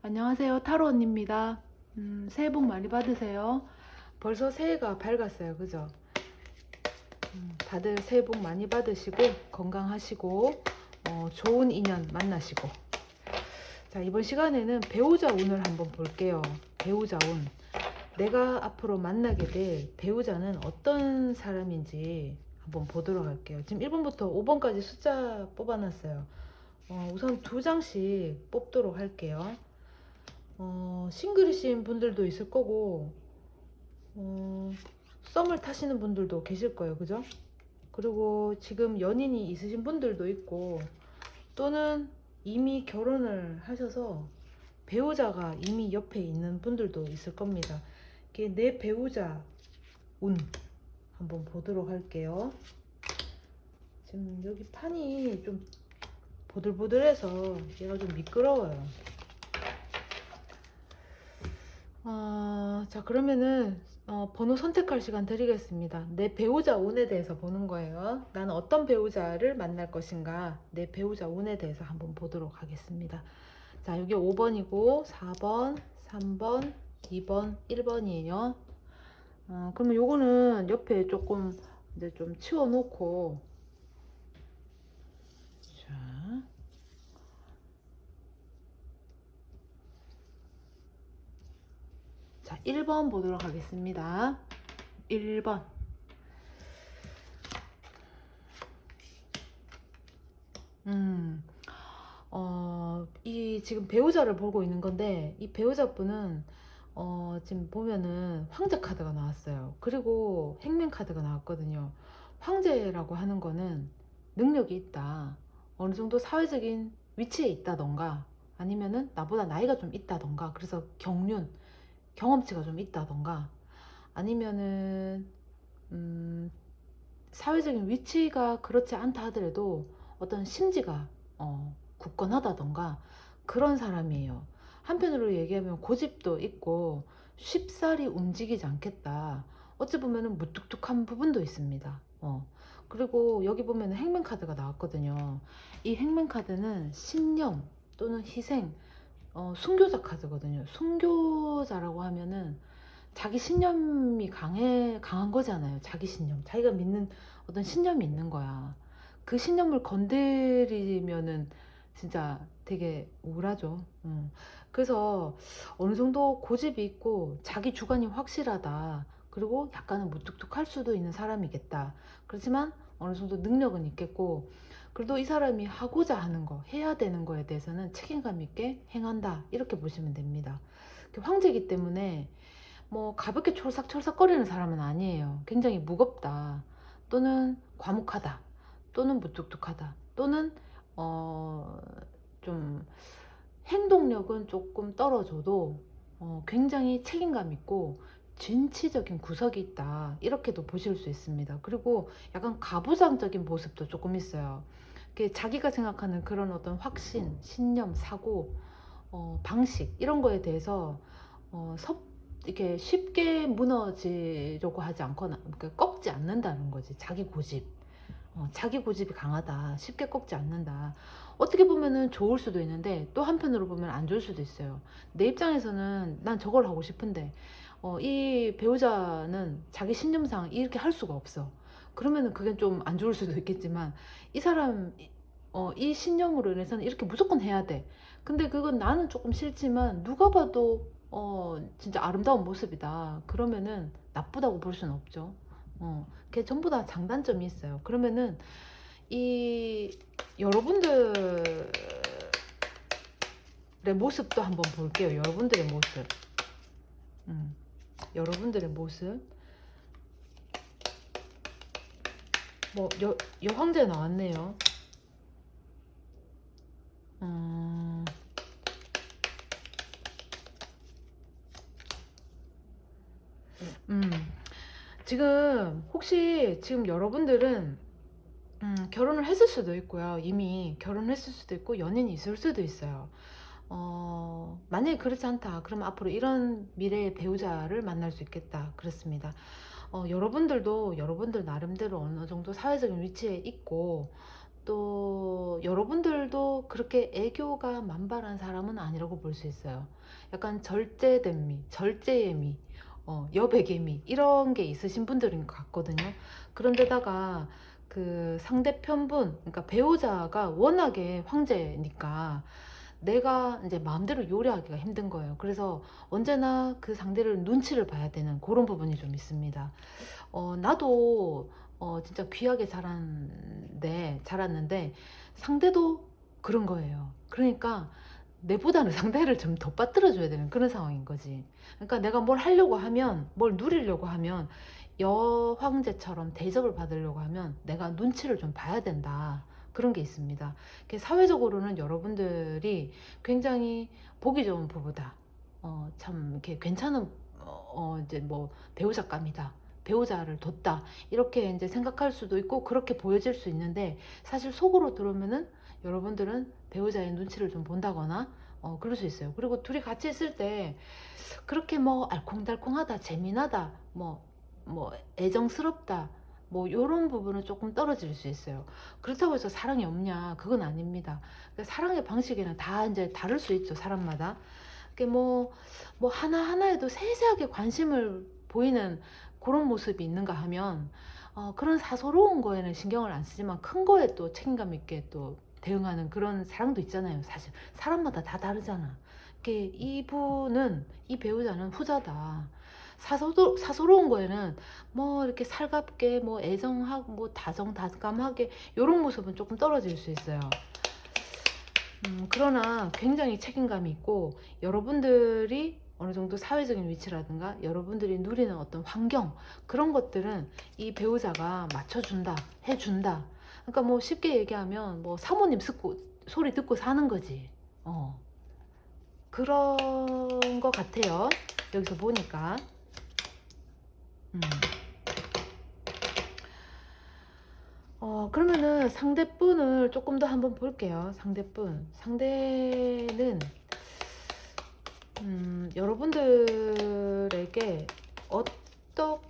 안녕하세요. 타로 언니입니다. 새해 복 많이 받으세요. 벌써 새해가 밝았어요. 그죠? 다들 새해 복 많이 받으시고 건강하시고 좋은 인연 만나시고. 자, 이번 시간에는 배우자 운을 한번 볼게요. 배우자 운. 내가 앞으로 만나게 될 배우자는 어떤 사람인지 한번 보도록 할게요. 지금 1번부터 5번까지 숫자 뽑아놨어요. 우선 두 장씩 뽑도록 할게요. 싱글이신 분들도 있을 거고, 썸을 타시는 분들도 계실 거예요. 그죠? 그리고 지금 연인이 있으신 분들도 있고, 또는 이미 결혼을 하셔서 배우자가 이미 옆에 있는 분들도 있을 겁니다. 이게 내 배우자 운 한번 보도록 할게요. 지금 여기 판이 좀 보들보들해서 얘가 좀 미끄러워요. 자, 그러면은 번호 선택할 시간 드리겠습니다. 내 배우자 운에 대해서 보는 거예요. 나는 어떤 배우자를 만날 것인가, 내 배우자 운에 대해서 한번 보도록 하겠습니다. 자, 여기 5번이고 4번, 3번, 2번, 1번이에요. 그러면 요거는 옆에 조금 이제 좀 치워놓고, 자, 자, 1번 보도록 하겠습니다. 1번. 이 지금 배우자를 보고 있는 건데, 이 배우자분은 지금 보면은 황제 카드가 나왔어요. 그리고 행맨 카드가 나왔거든요. 황제라고 하는 거는 능력이 있다, 어느 정도 사회적인 위치에 있다던가, 아니면은 나보다 나이가 좀 있다던가, 그래서 경험치가 좀 있다던가, 아니면은 사회적인 위치가 그렇지 않다 하더라도 어떤 심지가 굳건하다던가 그런 사람이에요. 한편으로 얘기하면 고집도 있고 쉽사리 움직이지 않겠다. 어찌 보면은 무뚝뚝한 부분도 있습니다. 그리고 여기 보면 행맨 카드가 나왔거든요. 이 행맨 카드는 신념 또는 희생, 순교자 카드거든요. 순교자라고 하면은 자기 신념이 강한 거잖아요. 자기 신념. 자기가 믿는 어떤 신념이 있는 거야. 그 신념을 건드리면은 진짜 되게 우울하죠. 그래서 어느 정도 고집이 있고 자기 주관이 확실하다. 그리고 약간은 무뚝뚝할 수도 있는 사람이겠다. 그렇지만 어느 정도 능력은 있겠고, 그래도 이 사람이 하고자 하는 거, 해야 되는 거에 대해서는 책임감 있게 행한다. 이렇게 보시면 됩니다. 황제이기 때문에 뭐 가볍게 철삭철삭거리는 사람은 아니에요. 굉장히 무겁다, 또는 과묵하다, 또는 무뚝뚝하다, 또는 좀 행동력은 조금 떨어져도 굉장히 책임감 있고 진취적인 구석이 있다, 이렇게도 보실 수 있습니다. 그리고 약간 가부장적인 모습도 조금 있어요. 자기가 생각하는 그런 어떤 확신, 신념, 사고, 방식, 이런 거에 대해서 이렇게 쉽게 무너지려고 하지 않거나, 그러니까 꺾지 않는다는 거지. 자기 고집. 자기 고집이 강하다. 쉽게 꺾지 않는다. 어떻게 보면은 좋을 수도 있는데, 또 한편으로 보면 안 좋을 수도 있어요. 내 입장에서는 난 저걸 하고 싶은데, 이 배우자는 자기 신념상 이렇게 할 수가 없어. 그러면은 그게 좀 안 좋을 수도 있겠지만, 이 사람, 이 신념으로 인해서는 이렇게 무조건 해야 돼. 근데 그건 나는 조금 싫지만 누가 봐도 진짜 아름다운 모습이다. 그러면은 나쁘다고 볼 수는 없죠. 그게 전부 다 장단점이 있어요. 그러면은 이 여러분들의 모습도 한번 볼게요. 여러분들의 모습. 여러분들의 모습. 뭐 여황제 나왔네요. 음, 지금 혹시 지금 여러분들은 결혼을 했을 수도 있고요. 이미 결혼했을 수도 있고 연인이 있을 수도 있어요. 만약에 그렇지 않다, 그러면 앞으로 이런 미래의 배우자를 만날 수 있겠다. 그렇습니다. 여러분들도 여러분들 나름대로 어느 정도 사회적인 위치에 있고, 또 여러분들도 그렇게 애교가 만발한 사람은 아니라고 볼 수 있어요. 약간 절제됨미, 절제예미, 여백예미 이런 게 있으신 분들인 것 같거든요. 그런데다가 그 상대편분, 그러니까 배우자가 워낙에 황제니까 내가 이제 마음대로 요리하기가 힘든 거예요. 그래서 언제나 그 상대를 눈치를 봐야 되는 그런 부분이 좀 있습니다. 나도 진짜 귀하게 자랐는데 상대도 그런 거예요. 그러니까 내보다는 상대를 좀 더 빠뜨려줘야 되는 그런 상황인 거지. 그러니까 내가 뭘 하려고 하면, 뭘 누리려고 하면, 여황제처럼 대접을 받으려고 하면 내가 눈치를 좀 봐야 된다. 그런 게 있습니다. 사회적으로는 여러분들이 굉장히 보기 좋은 부부다. 참 이렇게 괜찮은 이제 뭐 배우자감이다. 배우자를 뒀다. 이렇게 이제 생각할 수도 있고 그렇게 보여질 수 있는데 사실 속으로 들으면은 여러분들은 배우자의 눈치를 좀 본다거나 그럴 수 있어요. 그리고 둘이 같이 있을 때 그렇게 뭐 알콩달콩하다, 재미나다, 뭐 애정스럽다, 뭐 요런 부분은 조금 떨어질 수 있어요. 그렇다고 해서 사랑이 없냐? 그건 아닙니다. 그러니까 사랑의 방식에는 다 이제 다를 수 있죠, 사람마다. 그게 뭐 하나하나에도 세세하게 관심을 보이는 그런 모습이 있는가 하면 그런 사소로운 거에는 신경을 안 쓰지만 큰 거에 또 책임감 있게 또 대응하는 그런 사랑도 있잖아요. 사실 사람마다 다 다르잖아. 이분은, 이 배우자는 후자다. 사소로운 거에는 뭐 이렇게 살갑게 뭐 애정하고 뭐 다정다감하게 이런 모습은 조금 떨어질 수 있어요. 그러나 굉장히 책임감이 있고 여러분들이 어느 정도 사회적인 위치라든가 여러분들이 누리는 어떤 환경 그런 것들은 이 배우자가 맞춰준다, 해준다. 그러니까 뭐 쉽게 얘기하면 뭐 사모님 소리 듣고 사는 거지. 그런 것 같아요. 여기서 보니까. 음. 그러면은 상대분을 조금 더 한번 볼게요. 상대는 여러분들에게 어떤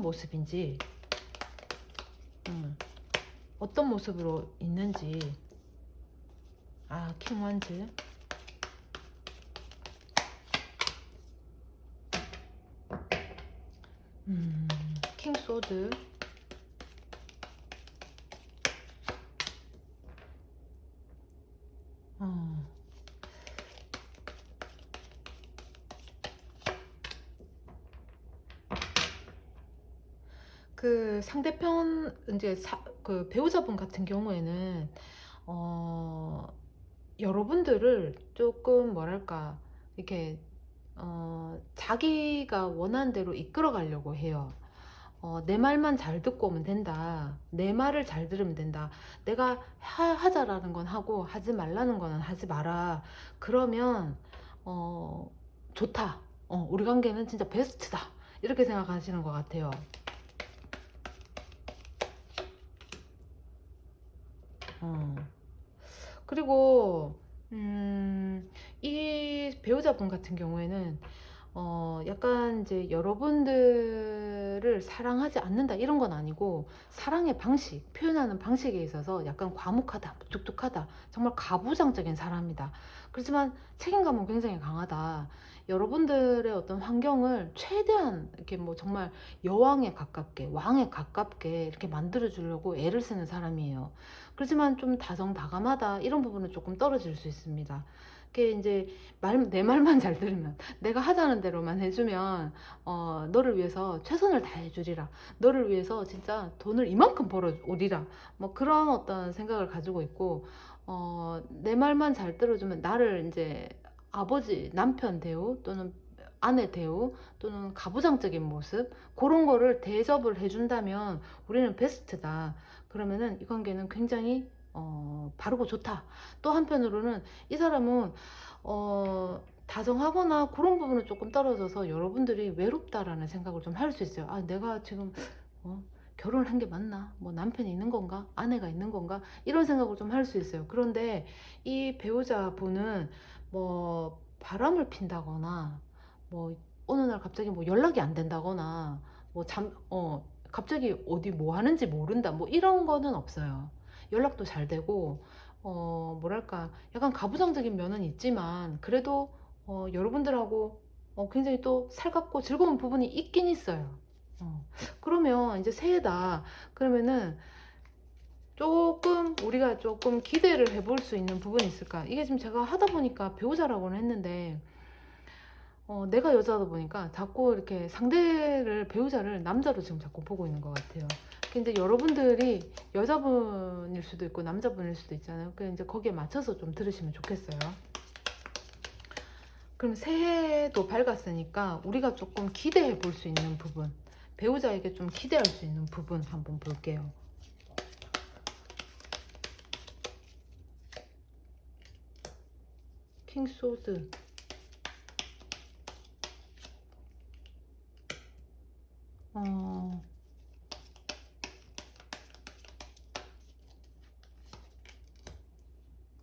모습인지, 어떤 모습으로 있는지. 킹원즈. 킹소드. 그 상대편 이제 그 배우자분 같은 경우에는 어, 여러분들을 조금 뭐랄까 이렇게 자기가 원하는 대로 이끌어 가려고 해요. 내 말만 잘 듣고 오면 된다. 내 말을 잘 들으면 된다. 내가 하자라는 건 하고 하지 말라는 거는 하지 마라. 그러면 어, 좋다. 우리 관계는 진짜 베스트다. 이렇게 생각하시는 것 같아요. 어. 그리고 이 배우자분 같은 경우에는 약간 이제 여러분들을 사랑하지 않는다 이런 건 아니고 사랑의 방식, 표현하는 방식에 있어서 약간 과묵하다, 무뚝뚝하다, 정말 가부장적인 사람이다. 그렇지만 책임감은 굉장히 강하다. 여러분들의 어떤 환경을 최대한 이렇게 뭐 정말 여왕에 가깝게, 왕에 가깝게 이렇게 만들어 주려고 애를 쓰는 사람이에요. 그렇지만 좀 다정다감하다 이런 부분은 조금 떨어질 수 있습니다. 그게 이제 내 말만 잘 들으면 내가 하자는 대로만 해주면 너를 위해서 최선을 다해주리라. 너를 위해서 진짜 돈을 이만큼 벌어 오리라. 뭐 그런 어떤 생각을 가지고 있고 내 말만 잘 들어주면 나를 이제 아버지, 남편 대우 또는 아내 대우 또는 가부장적인 모습 그런 거를 대접을 해준다면 우리는 베스트다. 그러면은 이 관계는 굉장히 바르고 좋다. 또 한편으로는 이 사람은 다정하거나 그런 부분은 조금 떨어져서 여러분들이 외롭다라는 생각을 좀 할 수 있어요. 내가 지금 결혼을 한 게 맞나? 뭐 남편이 있는 건가? 아내가 있는 건가? 이런 생각을 좀 할 수 있어요. 그런데 이 배우자분은 뭐 바람을 핀다거나 뭐 어느 날 갑자기 뭐 연락이 안 된다거나 뭐 갑자기 어디 뭐 하는지 모른다 뭐 이런 거는 없어요. 연락도 잘 되고 뭐랄까 약간 가부장적인 면은 있지만 그래도 여러분들하고 굉장히 또 살갑고 즐거운 부분이 있긴 있어요. 그러면 이제 새해다. 그러면은 조금 우리가 조금 기대를 해볼 수 있는 부분이 있을까? 이게 지금 제가 하다 보니까 배우자라고는 했는데 내가 여자다 보니까 자꾸 이렇게 상대를 배우자를 남자로 지금 자꾸 보고 있는 것 같아요. 근데 여러분들이 여자분일 수도 있고 남자분일 수도 있잖아요. 그래서 이제 거기에 맞춰서 좀 들으시면 좋겠어요. 그럼 새해도 밝았으니까 우리가 조금 기대해 볼 수 있는 부분, 배우자에게 좀 기대할 수 있는 부분 한번 볼게요. 킹소드. 어,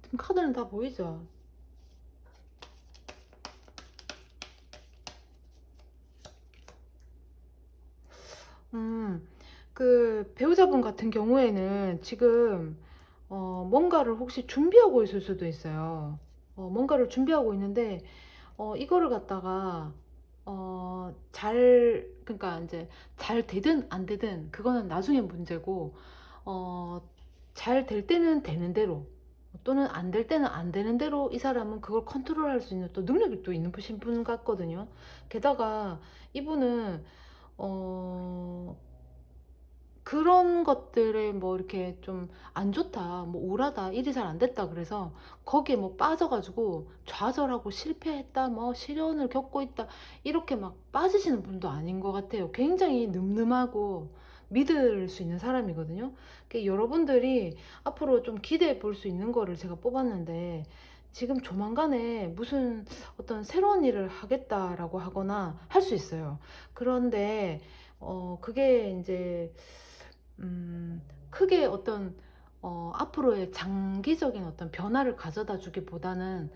지금 카드는 다 보이죠? 음, 그 배우자분 같은 경우에는 지금 뭔가를 혹시 준비하고 있을 수도 있어요. 뭔가를 준비하고 있는데 이거를 갖다가 그러니까 이제 잘 되든 안 되든 그거는 나중에 문제고 어, 잘 될 때는 되는 대로 또는 안 될 때는 안 되는 대로 이 사람은 그걸 컨트롤할 수 있는 또 능력이 또 있는 분 같거든요. 게다가 이분은 어, 그런 것들에 뭐 이렇게 좀 안 좋다, 뭐 우울하다, 일이 잘 안 됐다 그래서 거기에 뭐 빠져가지고 좌절하고 실패했다, 뭐 시련을 겪고 있다 이렇게 막 빠지시는 분도 아닌 것 같아요. 굉장히 늠름하고 믿을 수 있는 사람이거든요. 여러분들이 앞으로 좀 기대해 볼 수 있는 거를 제가 뽑았는데 지금 조만간에 무슨 어떤 새로운 일을 하겠다라고 하거나 할 수 있어요. 그런데 그게 이제 크게 어떤 앞으로의 장기적인 어떤 변화를 가져다 주기보다는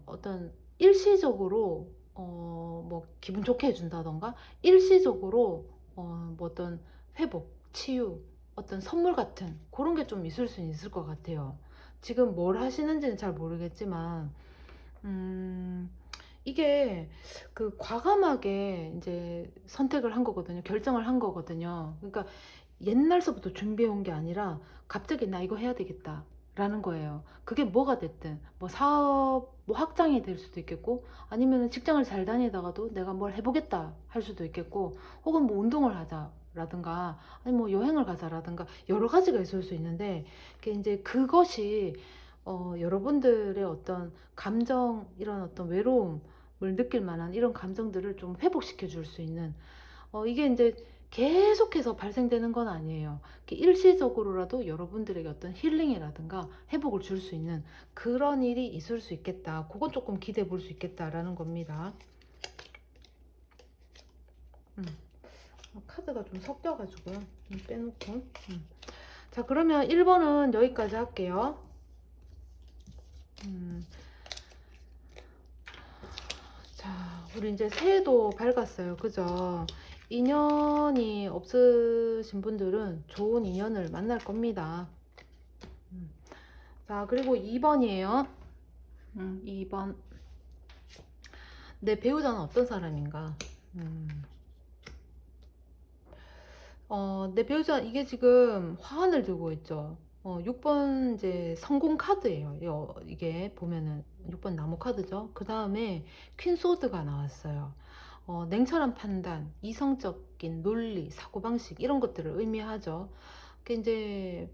어떤 일시적으로 뭐 기분 좋게 해준다던가 일시적으로 뭐 어떤 회복, 치유, 어떤 선물 같은 그런 게 좀 있을 수 있을 것 같아요. 지금 뭘 하시는지는 잘 모르겠지만 음, 이게 그 과감하게 이제 선택을 한 거거든요. 결정을 한 거거든요. 그러니까 옛날서부터 준비해 온 게 아니라 갑자기 나 이거 해야 되겠다 라는 거예요. 그게 뭐가 됐든 뭐 사업 뭐 확장이 될 수도 있겠고 아니면 직장을 잘 다니다가도 내가 뭘 해보겠다 할 수도 있겠고 혹은 뭐 운동을 하자 라든가 아니 뭐 여행을 가자라든가 여러 가지가 있을 수 있는데 이제 그것이 여러분들의 어떤 감정 이런 어떤 외로움을 느낄 만한 이런 감정들을 좀 회복시켜 줄 수 있는 이게 이제 계속해서 발생되는 건 아니에요. 일시적으로라도 여러분들에게 어떤 힐링이라든가 회복을 줄 수 있는 그런 일이 있을 수 있겠다. 그건 조금 기대해 볼 수 있겠다라는 겁니다. 음, 카드가 좀 섞여가지고요. 빼놓고. 자, 그러면 1번은 여기까지 할게요. 음, 자, 우리 이제 새해도 밝았어요. 그죠? 인연이 없으신 분들은 좋은 인연을 만날 겁니다. 자, 그리고 2번이에요. 2번. 내 배우자는 어떤 사람인가? 내 배우자, 이게 지금 화환을 들고 있죠. 6번 이제 성공 카드예요. 이게 보면은 6번 나무 카드죠. 그 다음에 퀸소드가 나왔어요. 냉철한 판단, 이성적인 논리, 사고방식 이런 것들을 의미하죠. 그 이제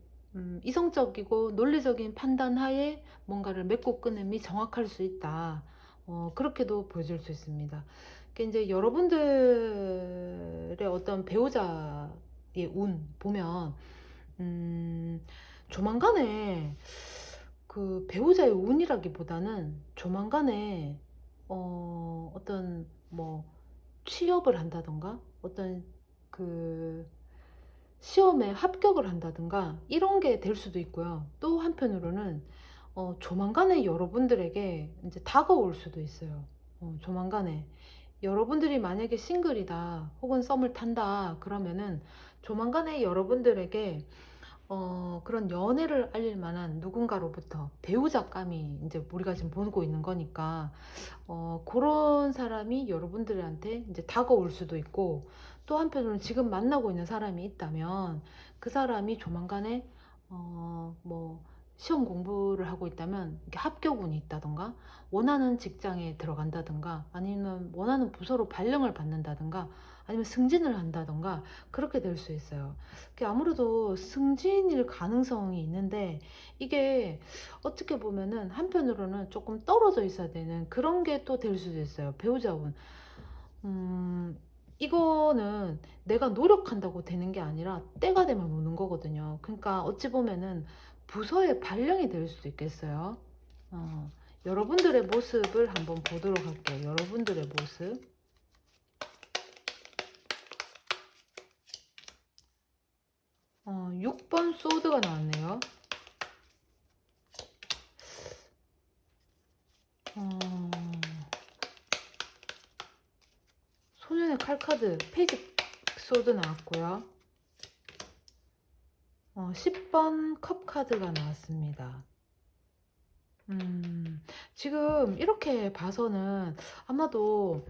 이성적이고 논리적인 판단 하에 뭔가를 맺고 끊음이 정확할 수 있다. 그렇게도 보여줄 수 있습니다. 그 이제 여러분들의 어떤 배우자의 운 보면 조만간에 그 배우자의 운이라기보다는 조만간에 어떤 뭐 취업을 한다던가 어떤 그 시험에 합격을 한다든가 이런 게 될 수도 있고요. 또 한편으로는 조만간에 여러분들에게 이제 다가올 수도 있어요. 조만간에 여러분들이 만약에 싱글이다 혹은 썸을 탄다 그러면은 조만간에 여러분들에게 그런 연애를 알릴 만한 누군가로부터 배우자감이 이제 우리가 지금 보고 있는 거니까 그런 사람이 여러분들한테 이제 다가올 수도 있고, 또 한편으로는 지금 만나고 있는 사람이 있다면 그 사람이 조만간에 뭐 시험 공부를 하고 있다면 이렇게 합격운이 있다던가, 원하는 직장에 들어간다든가, 아니면 원하는 부서로 발령을 받는다든가, 아니면 승진을 한다던가, 그렇게 될 수 있어요. 아무래도 승진일 가능성이 있는데, 이게 어떻게 보면은 한편으로는 조금 떨어져 있어야 되는 그런 게 또 될 수도 있어요. 배우자분. 이거는 내가 노력한다고 되는 게 아니라 때가 되면 오는 거거든요. 그러니까 어찌 보면은 부서의 발령이 될 수도 있겠어요. 어, 여러분들의 모습을 한번 보도록 할게요. 여러분들의 모습. 6번 소드가 나왔네요. 어, 소년의 칼카드 페이지 소드 나왔고요. 10번 컵 카드가 나왔습니다. 지금 이렇게 봐서는 아마도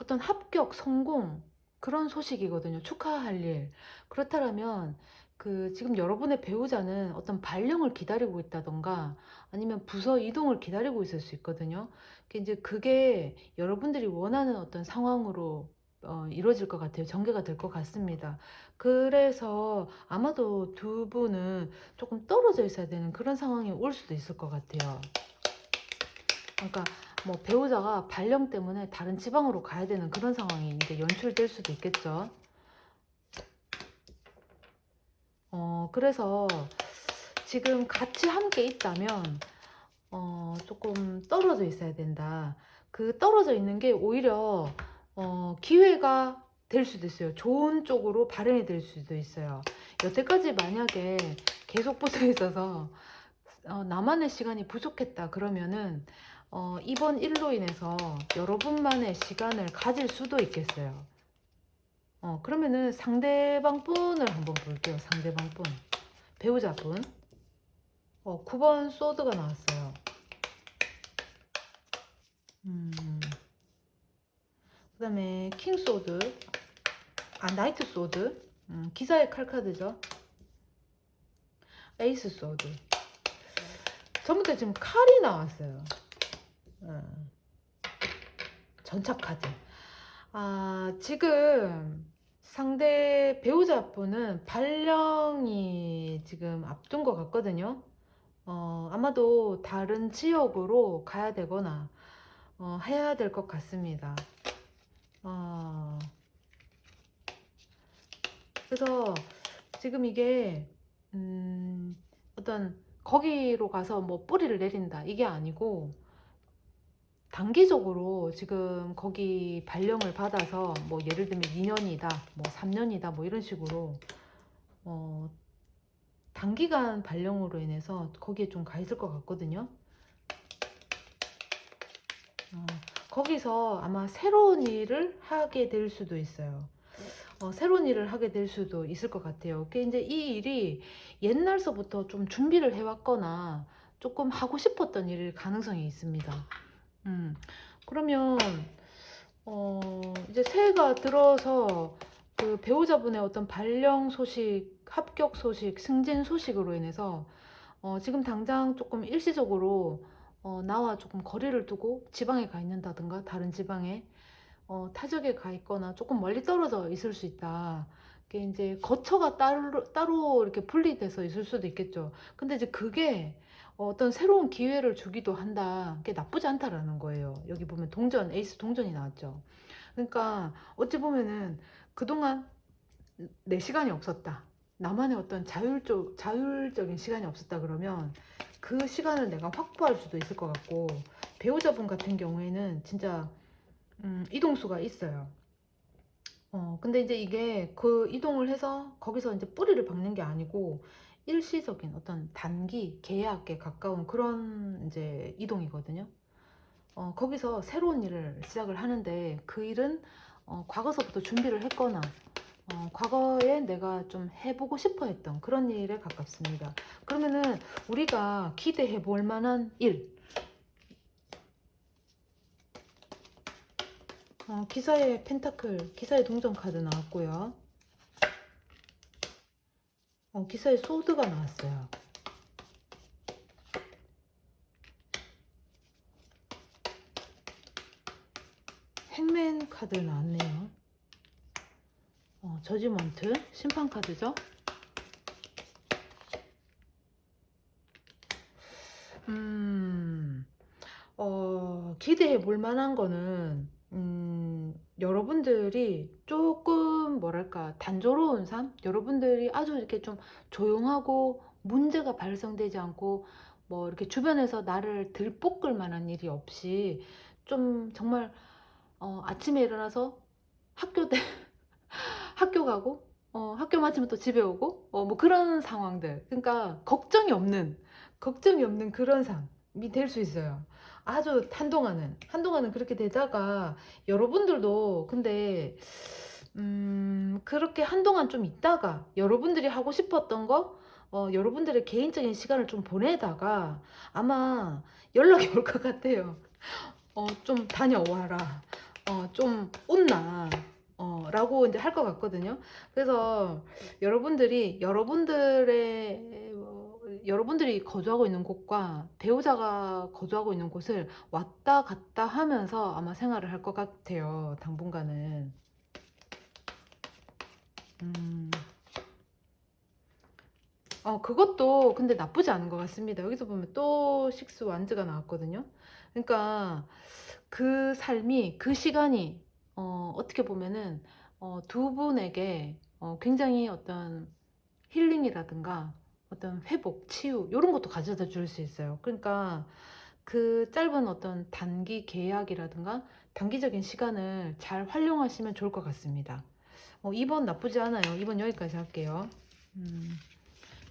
어떤 합격, 성공, 그런 소식이거든요. 축하할 일. 그렇다면 그 지금 여러분의 배우자는 어떤 발령을 기다리고 있다던가, 아니면 부서 이동을 기다리고 있을 수 있거든요. 이제 그게 여러분들이 원하는 어떤 상황으로 이루어질 것 같아요. 전개가 될 것 같습니다. 그래서 아마도 두 분은 조금 떨어져 있어야 되는 그런 상황이 올 수도 있을 것 같아요. 그러니까 뭐 배우자가 발령 때문에 다른 지방으로 가야 되는 그런 상황이 이제 연출될 수도 있겠죠. 그래서 지금 같이 함께 있다면 조금 떨어져 있어야 된다. 그 떨어져 있는 게 오히려 기회가 될 수도 있어요. 좋은 쪽으로 발현이 될 수도 있어요. 여태까지 만약에 계속 붙어 있어서 나만의 시간이 부족했다 그러면은 이번 일로 인해서 여러분만의 시간을 가질 수도 있겠어요. 그러면은 상대방 분을 한번 볼게요. 상대방 분. 배우자분. 9번 소드가 나왔어요. 그 다음에 킹 소드. 나이트 소드. 기사의 칼카드죠. 에이스 소드. 전부 다 지금 칼이 나왔어요. 전차 카드. 지금 상대 배우자분은 발령이 지금 앞둔 것 같거든요. 아마도 다른 지역으로 가야 되거나 해야 될 것 같습니다. 그래서 지금 이게 어떤 거기로 가서 뭐 뿌리를 내린다 이게 아니고, 단기적으로 지금 거기 발령을 받아서 뭐 예를 들면 2년이다 뭐 3년이다 뭐 이런 식으로 단기간 발령으로 인해서 거기에 좀 가 있을 것 같거든요. 거기서 아마 새로운 일을 하게 될 수도 있어요. 새로운 일을 하게 될 수도 있을 것 같아요. 이제 이 일이 옛날서부터 좀 준비를 해왔거나 조금 하고 싶었던 일일 가능성이 있습니다. 그러면 이제 새해가 들어서 그 배우자분의 어떤 발령 소식, 합격 소식, 승진 소식으로 인해서 지금 당장 조금 일시적으로 나와 조금 거리를 두고 지방에 가 있는다든가, 다른 지방에 타지역에 가 있거나 조금 멀리 떨어져 있을 수 있다. 그게 이제 거처가 따로 이렇게 분리돼서 있을 수도 있겠죠. 근데 이제 그게 어떤 새로운 기회를 주기도 한다. 그게 나쁘지 않다라는 거예요. 여기 보면 동전, 에이스 동전이 나왔죠. 그러니까 어찌 보면은 그동안 내 시간이 없었다. 나만의 어떤 자율적인 시간이 없었다 그러면 그 시간을 내가 확보할 수도 있을 것 같고, 배우자분 같은 경우에는 진짜 이동수가 있어요. 근데 이제 이게 그 이동을 해서 거기서 이제 뿌리를 박는 게 아니고 일시적인 어떤 단기 계약에 가까운 그런 이제 이동이거든요. 거기서 새로운 일을 시작을 하는데 그 일은 과거서부터 준비를 했거나 과거에 내가 좀 해보고 싶어 했던 그런 일에 가깝습니다. 그러면은 우리가 기대해 볼 만한 일, 기사의 펜타클, 기사의 동전 카드 나왔고요. 기사의 소드가 나왔어요. 행맨 카드 나왔네요. 저지먼트, 심판 카드죠. 기대해 볼 만한 거는, 여러분들이 조금, 뭐랄까, 단조로운 삶? 여러분들이 아주 이렇게 좀 조용하고 문제가 발생되지 않고, 뭐, 이렇게 주변에서 나를 들볶을 만한 일이 없이, 좀 정말, 아침에 일어나서 학교 때, 학교 가고, 학교 마치면 또 집에 오고, 뭐 그런 상황들. 그러니까, 걱정이 없는 그런 삶이 될 수 있어요. 아주 한동안은 그렇게 되다가, 여러분들도, 근데, 그렇게 한동안 좀 있다가, 여러분들이 하고 싶었던 거, 여러분들의 개인적인 시간을 좀 보내다가, 아마 연락이 올 것 같아요. 좀 다녀와라. 좀 온나. 라고 이제 할 것 같거든요. 그래서 여러분들이 거주하고 있는 곳과 배우자가 거주하고 있는 곳을 왔다 갔다 하면서 아마 생활을 할 것 같아요. 당분간은. 음, 그것도 근데 나쁘지 않은 것 같습니다. 여기서 보면 또 식스 완즈가 나왔거든요. 그러니까 그 삶이, 그 시간이, 어떻게 보면은, 두 분에게, 굉장히 어떤 힐링이라든가, 어떤 회복, 치유, 이런 것도 가져다 줄 수 있어요. 그러니까 그 짧은 어떤 단기 계약이라든가, 단기적인 시간을 잘 활용하시면 좋을 것 같습니다. 2번 나쁘지 않아요. 2번 여기까지 할게요. 음,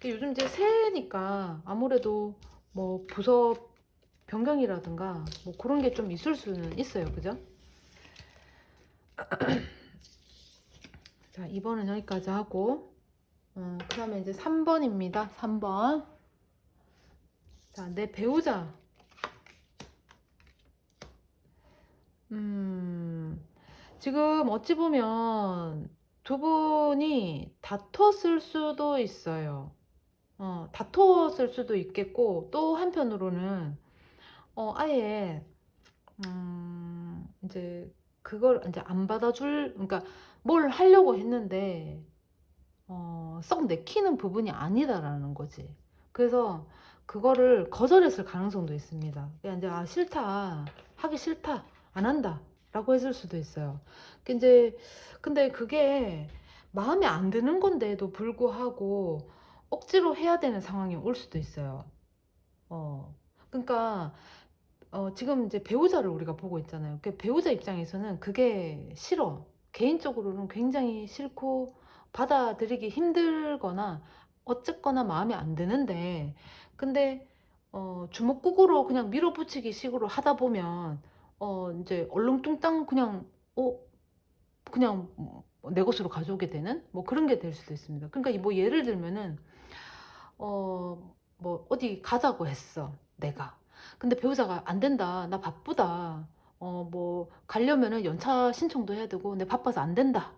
요즘 이제 새해니까 아무래도 뭐 부서 변경이라든가 뭐 그런 게 좀 있을 수는 있어요. 그죠? 자, 2번은 여기까지 하고, 그 다음에 이제 3번입니다. 3번. 자, 내 배우자. 지금 어찌 보면 두 분이 다퉜을 수도 있어요. 다퉜을 수도 있겠고, 또 한편으로는, 아예, 이제 그걸 이제 안 받아줄, 그러니까 뭘 하려고 했는데, 썩 내키는 부분이 아니다라는 거지. 그래서 그거를 거절했을 가능성도 있습니다. 그냥 이제 싫다, 하기 싫다, 안 한다라고 했을 수도 있어요. 이제 근데 그게 마음에 안 드는 건데도 불구하고 억지로 해야 되는 상황이 올 수도 있어요. 그러니까 지금 이제 배우자를 우리가 보고 있잖아요. 그 배우자 입장에서는 그게 싫어. 개인적으로는 굉장히 싫고 받아들이기 힘들거나 어쨌거나 마음에 안 드는데, 근데 주먹구구로 그냥 밀어붙이기 식으로 하다 보면 이제 얼렁뚱땅 그냥 내 것으로 가져오게 되는 뭐 그런 게 될 수도 있습니다. 그러니까 뭐 예를 들면은 뭐 어디 가자고 했어, 내가. 근데 배우자가 안 된다, 나 바쁘다, 뭐 가려면은 연차 신청도 해야 되고 내 바빠서 안 된다,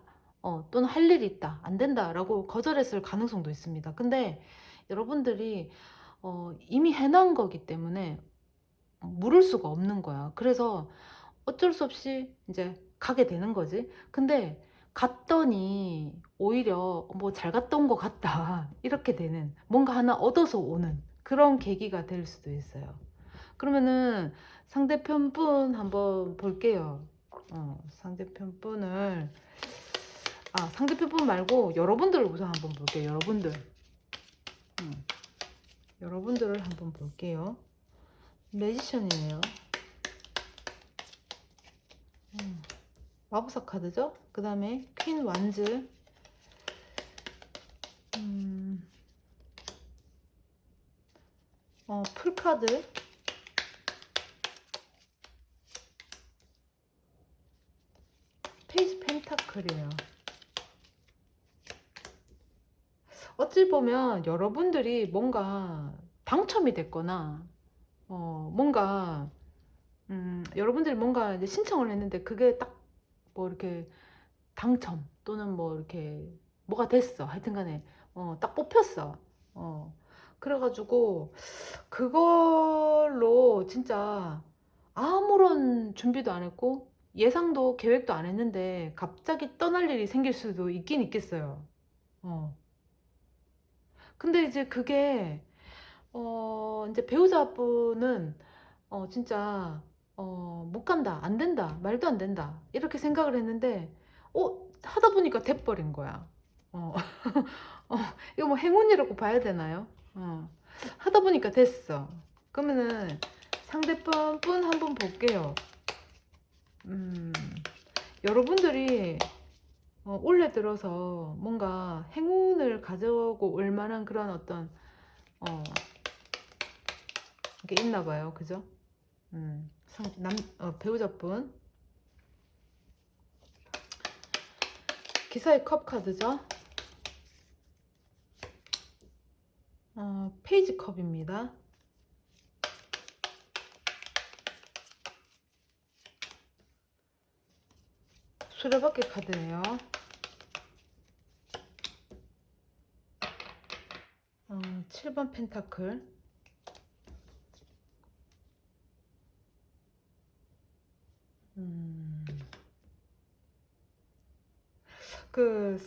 또는 할 일이 있다, 안 된다라고 거절했을 가능성도 있습니다. 근데 여러분들이 이미 해놓은 거기 때문에 물을 수가 없는 거야. 그래서 어쩔 수 없이 이제 가게 되는 거지. 근데 갔더니 오히려 뭐 잘 갔다 온 것 같다. 이렇게 되는, 뭔가 하나 얻어서 오는 그런 계기가 될 수도 있어요. 그러면은 상대편 분 한번 볼게요. 상대편 분 말고 여러분들을 우선 한번 볼게요. 음, 여러분들을 한번 볼게요. 매지션이에요. 음, 마법사 카드죠? 그 다음에 퀸 완즈, 풀카드, 펜타클이에요. 어찌 보면 여러분들이 뭔가 당첨이 됐거나 뭔가 여러분들이 뭔가 이제 신청을 했는데 그게 딱 뭐 이렇게 당첨 또는 뭐 이렇게 뭐가 됐어. 하여튼 간에 딱 뽑혔어. 어, 그래가지고 그걸로 진짜 아무런 준비도 안 했고 예상도 계획도 안 했는데 갑자기 떠날 일이 생길 수도 있긴 있겠어요. 어. 근데 이제 그게 이제 배우자분은 진짜 못 간다, 안 된다, 말도 안 된다 이렇게 생각을 했는데 하다 보니까 돼버린 거야. 어, 어, 이거 뭐 행운이라고 봐야 되나요? 하다 보니까 됐어. 그러면은 상대편 분 한번 볼게요. 음, 여러분들이 올해 들어서 뭔가 행운을 가져오고 올 만한 그런 어떤 어, 게 있나 봐요. 그죠? 배우자분. 기사의 컵 카드죠. 페이지 컵입니다. 수레바퀴 카드예요. 7번 펜타클. 그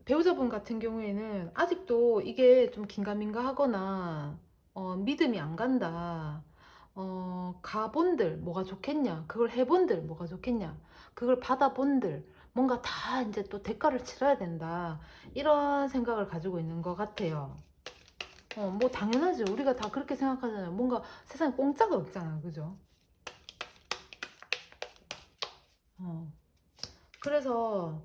배우자분 같은 경우에는 아직도 이게 좀 긴가민가 하거나 믿음이 안 간다. 가본들 뭐가 좋겠냐, 그걸 해본들 뭐가 좋겠냐, 그걸 받아본들 뭔가 다 이제 또 대가를 치러야 된다, 이런 생각을 가지고 있는 것 같아요. 뭐 당연하지, 우리가 다 그렇게 생각하잖아요. 뭔가 세상에 공짜가 없잖아, 그죠? 그래서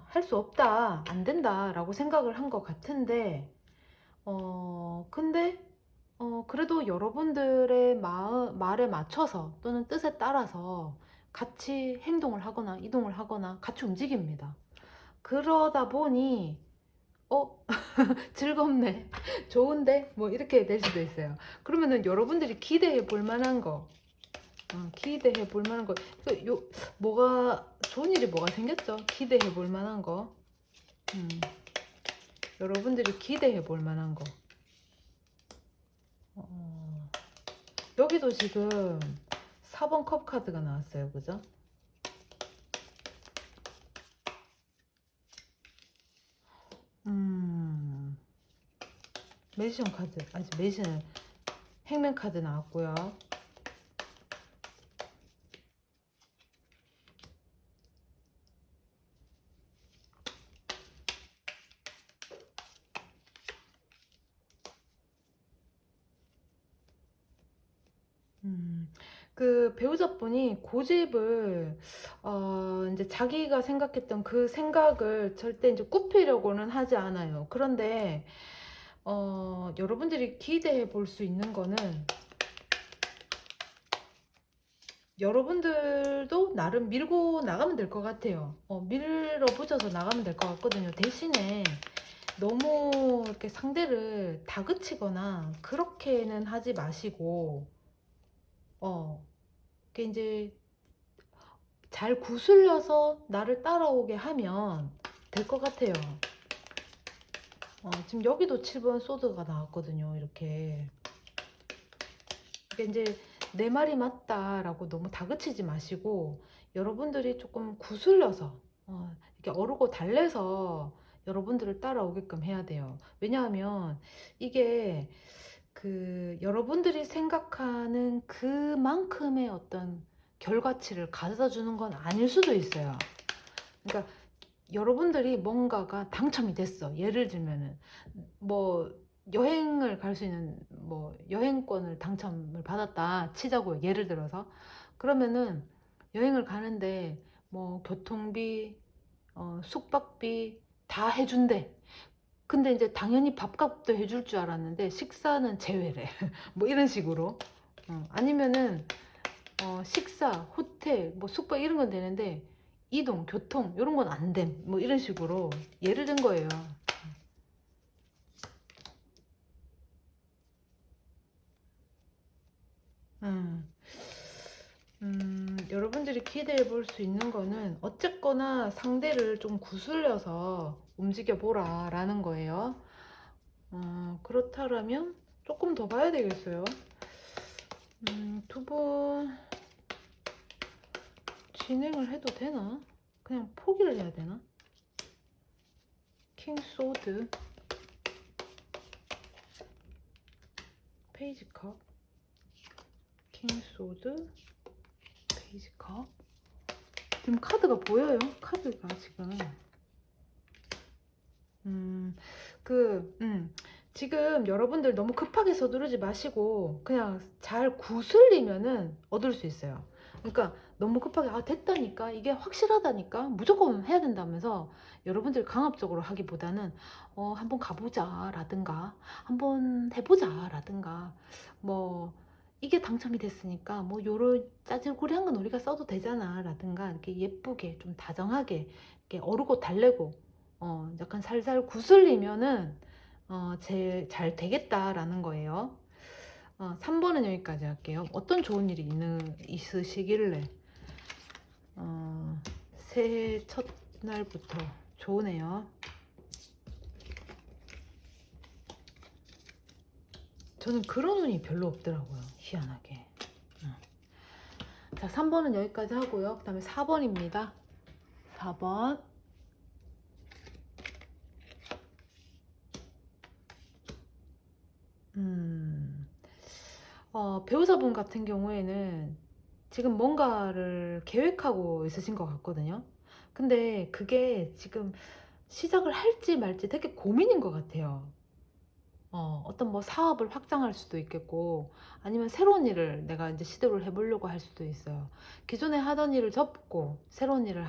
할 수 없다, 안 된다 라고 생각을 한 것 같은데 근데 그래도 여러분들의 말에 맞춰서 또는 뜻에 따라서 같이 행동을 하거나 이동을 하거나 같이 움직입니다. 그러다 보니 즐겁네, 좋은데, 뭐 이렇게 될 수도 있어요. 그러면은 여러분들이 기대해 볼 만한 거, 기대해 볼 만한 거, 뭐가 좋은 일이 뭐가 생겼죠? 기대해 볼 만한 거. 여러분들이 기대해 볼 만한 거. 여기도 지금 4번 컵 카드가 나왔어요. 그죠? 매지션 카드, 아니 매지션 행맨 카드 나왔고요. 그 배우자분이 고집을 이제 자기가 생각했던 그 생각을 절대 이제 굽히려고는 하지 않아요. 그런데 여러분들이 기대해 볼 수 있는 거는 여러분들도 나름 밀고 나가면 될 것 같아요. 밀어붙여서 나가면 될 것 같거든요. 대신에 너무 이렇게 상대를 다그치거나 그렇게는 하지 마시고 이게 이제 잘 구슬려서 나를 따라오게 하면 될 것 같아요. 지금 여기도 7번 소드가 나왔거든요. 이렇게. 이게 이제 내 말이 맞다라고 너무 다그치지 마시고 여러분들이 조금 구슬려서 이렇게 어르고 달래서 여러분들을 따라오게끔 해야 돼요. 왜냐하면 이게 그 여러분들이 생각하는 그만큼의 어떤 결과치를 가져다 주는 건 아닐 수도 있어요. 그러니까 여러분들이 뭔가가 당첨이 됐어. 예를 들면은 뭐 여행을 갈 수 있는 뭐 여행권을 당첨을 받았다 치자고요. 예를 들어서. 그러면은 여행을 가는데 뭐 교통비, 숙박비 다 해준대. 근데 이제 당연히 밥값도 해줄 줄 알았는데 식사는 제외래. 뭐 이런 식으로. 아니면은 식사, 호텔, 뭐 숙박 이런 건 되는데 이동, 교통 이런 건 안 됨. 뭐 이런 식으로 예를 든 거예요. 여러분들이 기대해 볼 수 있는 거는 어쨌거나 상대를 좀 구슬려서 움직여 보라 라는 거예요. 그렇다면 조금 더 봐야 되겠어요. 두 분 진행을 해도 되나? 그냥 포기를 해야 되나? 킹 소드, 페이지 컵, 킹 소드, 페이지 컵. 지금 카드가 보여요? 카드가 지금 지금 여러분들 너무 급하게 서두르지 마시고 그냥 잘 구슬리면은 얻을 수 있어요. 그러니까 너무 급하게 됐다니까 이게 확실하다니까 무조건 해야 된다면서 여러분들 강압적으로 하기보다는 한번 가보자 라든가 한번 해보자 라든가 뭐 이게 당첨이 됐으니까 뭐 요런 짜질구리한 건 우리가 써도 되잖아 라든가 이렇게 예쁘게 좀 다정하게 이렇게 어르고 달래고 약간 살살 구슬리면은 제일 잘 되겠다라는 거예요. 3번은 여기까지 할게요. 어떤 좋은 일이 있으시길래 새해 첫날부터 좋으네요. 저는 그런 운이 별로 없더라고요. 희한하게. 자, 3번은 여기까지 하고요. 그 다음에 4번입니다. 4번. 배우자분 같은 경우에는 지금 뭔가를 계획하고 있으신 것 같거든요. 근데 그게 지금 시작을 할지 말지 되게 고민인 것 같아요. 어떤 뭐 사업을 확장할 수도 있겠고, 아니면 새로운 일을 내가 이제 시도를 해보려고 할 수도 있어요. 기존에 하던 일을 접고 새로운 일을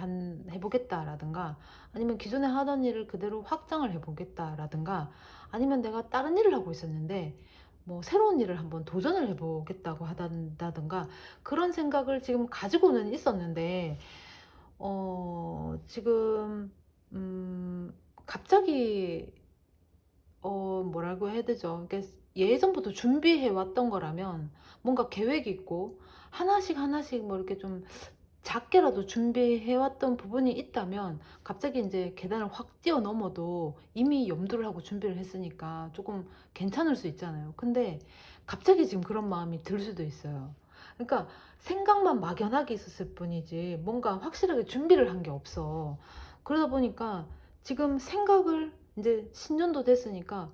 해보겠다라든가, 아니면 기존에 하던 일을 그대로 확장을 해보겠다라든가, 아니면 내가 다른 일을 하고 있었는데, 뭐 새로운 일을 한번 도전을 해보겠다고 하다든가, 그런 생각을 지금 가지고는 있었는데, 지금, 갑자기 뭐라고 해야 되죠? 이게 예전부터 준비해 왔던 거라면 뭔가 계획이 있고 하나씩 하나씩 뭐 이렇게 좀 작게라도 준비해 왔던 부분이 있다면 갑자기 이제 계단을 확 뛰어넘어도 이미 염두를 하고 준비를 했으니까 조금 괜찮을 수 있잖아요. 근데 갑자기 지금 그런 마음이 들 수도 있어요. 그러니까 생각만 막연하게 있었을 뿐이지 뭔가 확실하게 준비를 한 게 없어. 그러다 보니까 지금 생각을 이제 신년도 됐으니까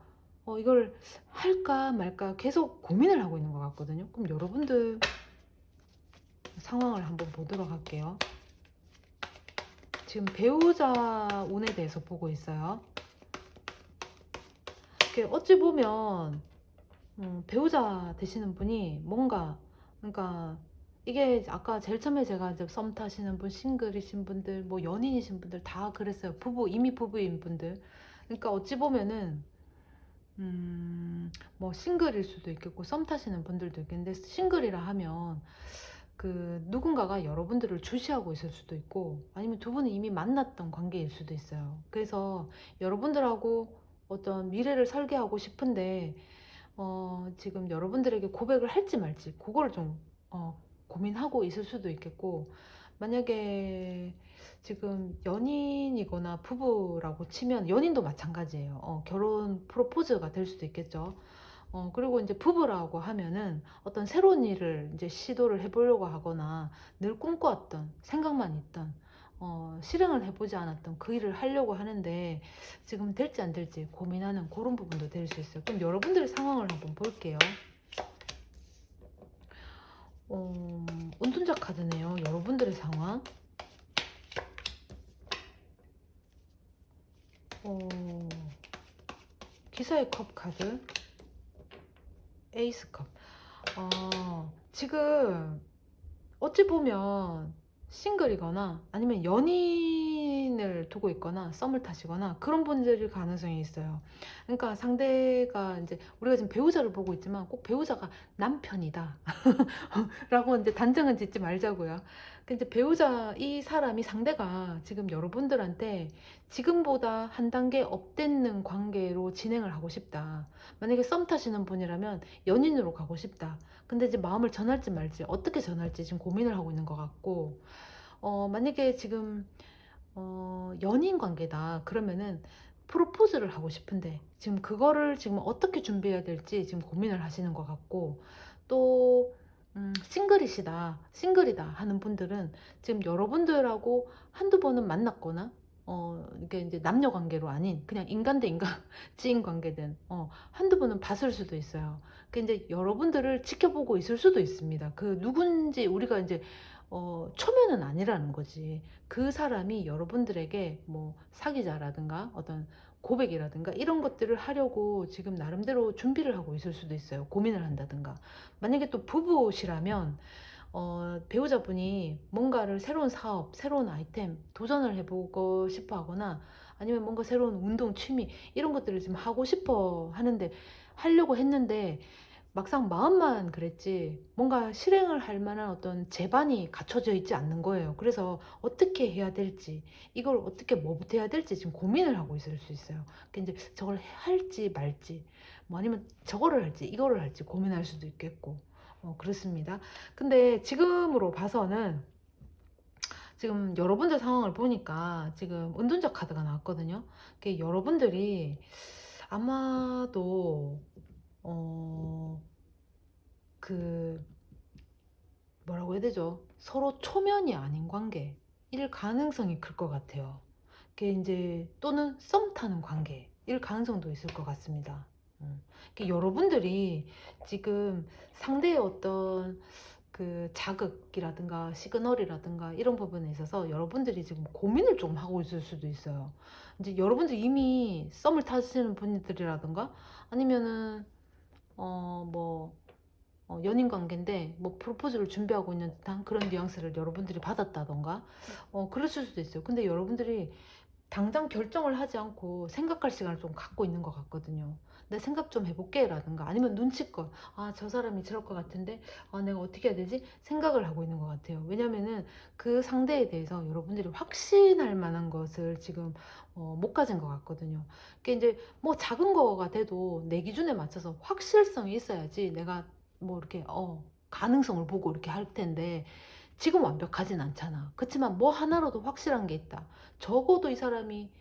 이걸 할까 말까 계속 고민을 하고 있는 것 같거든요. 그럼 여러분들 상황을 한번 보도록 할게요. 지금 배우자 운에 대해서 보고 있어요. 어찌 보면 배우자 되시는 분이 뭔가, 그러니까 이게 아까 제일 처음에 제가 이제 썸 타시는 분, 싱글이신 분들, 뭐 연인이신 분들 다 그랬어요. 이미 부부인 분들. 그러니까 어찌 보면은 뭐 싱글일 수도 있겠고 썸 타시는 분들도 있겠는데, 싱글이라 하면 그 누군가가 여러분들을 주시하고 있을 수도 있고, 아니면 두 분은 이미 만났던 관계일 수도 있어요. 그래서 여러분들하고 어떤 미래를 설계하고 싶은데 지금 여러분들에게 고백을 할지 말지 그걸 좀 고민하고 있을 수도 있겠고, 만약에 지금 연인이거나 부부라고 치면 연인도 마찬가지예요. 결혼 프로포즈가 될 수도 있겠죠. 그리고 이제 부부라고 하면은 어떤 새로운 일을 이제 시도를 해보려고 하거나 늘 꿈꿔왔던 생각만 있던 실행을 해보지 않았던 그 일을 하려고 하는데 지금 될지 안 될지 고민하는 그런 부분도 될 수 있어요. 그럼 여러분들의 상황을 한번 볼게요. 운둔자 카드네요. 여러분들의 상황. 기사의 컵 카드, 에이스 컵. 지금 어찌 보면 싱글이거나 아니면 연인을 연인을 두고 있거나 썸을 타시거나 그런 분들일 가능성이 있어요. 그러니까 상대가 이제 우리가 지금 배우자를 보고 있지만 꼭 배우자가 남편이다 라고 이제 단정은 짓지 말자고요. 근데 이제 배우자 이 사람이 상대가 지금 여러분들한테 지금보다 한 단계 업되는 관계로 진행을 하고 싶다. 만약에 썸 타시는 분이라면 연인으로 가고 싶다. 근데 이제 마음을 전할지 말지 어떻게 전할지 지금 고민을 하고 있는 것 같고, 만약에 지금 연인 관계다 그러면은 프로포즈를 하고 싶은데 지금 그거를 지금 어떻게 준비해야 될지 지금 고민을 하시는 것 같고, 또 싱글이다 하는 분들은 지금 여러분들하고 한두 번은 만났거나 이게 이제 남녀 관계로 아닌 그냥 인간 대 인간 지인 관계든 한두 번은 봤을 수도 있어요. 그 이제 여러분들을 지켜보고 있을 수도 있습니다. 그 누군지 우리가 이제 초면은 아니라는 거지. 그 사람이 여러분들에게 뭐 사귀자라든가 어떤 고백이라든가 이런 것들을 하려고 지금 나름대로 준비를 하고 있을 수도 있어요. 고민을 한다든가. 만약에 또 부부시라면 배우자분이 뭔가를 새로운 사업, 새로운 아이템 도전을 해보고 싶어 하거나 아니면 뭔가 새로운 운동, 취미 이런 것들을 지금 하고 싶어 하는데 하려고 했는데 막상 마음만 그랬지 뭔가 실행을 할 만한 어떤 제반이 갖춰져 있지 않는 거예요. 그래서 어떻게 해야 될지, 이걸 어떻게 뭐부터 해야 될지 지금 고민을 하고 있을 수 있어요. 그러니까 이제 저걸 할지 말지, 뭐 아니면 저거를 할지 이거를 할지 고민할 수도 있겠고, 그렇습니다. 근데 지금으로 봐서는 지금 여러분들 상황을 보니까 지금 은둔자 카드가 나왔거든요. 여러분들이 아마도 어, 그 뭐라고 해야 되죠? 서로 초면이 아닌 관계일 가능성이 클 것 같아요. 그게 이제 또는 썸 타는 관계일 가능성도 있을 것 같습니다. 여러분들이 지금 상대의 어떤 그 자극이라든가 시그널이라든가 이런 부분에 있어서 여러분들이 지금 고민을 좀 하고 있을 수도 있어요. 이제 여러분들 이미 썸을 타시는 분들이라든가 아니면은 뭐 연인 관계인데 뭐 프로포즈를 준비하고 있는 듯한 그런 뉘앙스를 여러분들이 받았다던가 그랬을 수도 있어요. 근데 여러분들이 당장 결정을 하지 않고 생각할 시간을 좀 갖고 있는 것 같거든요. 내 생각 좀 해볼게 라든가 아니면 눈치껏 저 사람이 저럴 것 같은데 내가 어떻게 해야 되지? 생각을 하고 있는 것 같아요. 왜냐면은 그 상대에 대해서 여러분들이 확신할 만한 것을 지금 못 가진 것 같거든요. 그게 이제 뭐 작은 거가 돼도 내 기준에 맞춰서 확실성이 있어야지 내가 뭐 이렇게 가능성을 보고 이렇게 할 텐데 지금 완벽하진 않잖아. 그렇지만 뭐 하나라도 확실한 게 있다. 적어도 이 사람이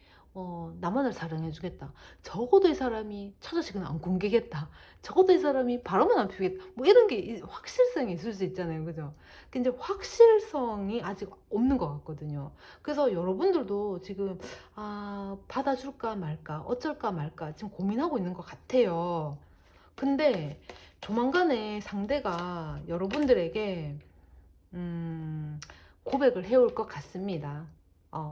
나만을 사랑해주겠다. 적어도 이 사람이 처자식은 안 굶기겠다. 적어도 이 사람이 바람은 안 피우겠다. 뭐 이런 게 확실성이 있을 수 있잖아요. 그죠? 근데 확실성이 아직 없는 것 같거든요. 그래서 여러분들도 지금 받아줄까 말까 어쩔까 말까 지금 고민하고 있는 것 같아요. 근데 조만간에 상대가 여러분들에게 고백을 해올 것 같습니다.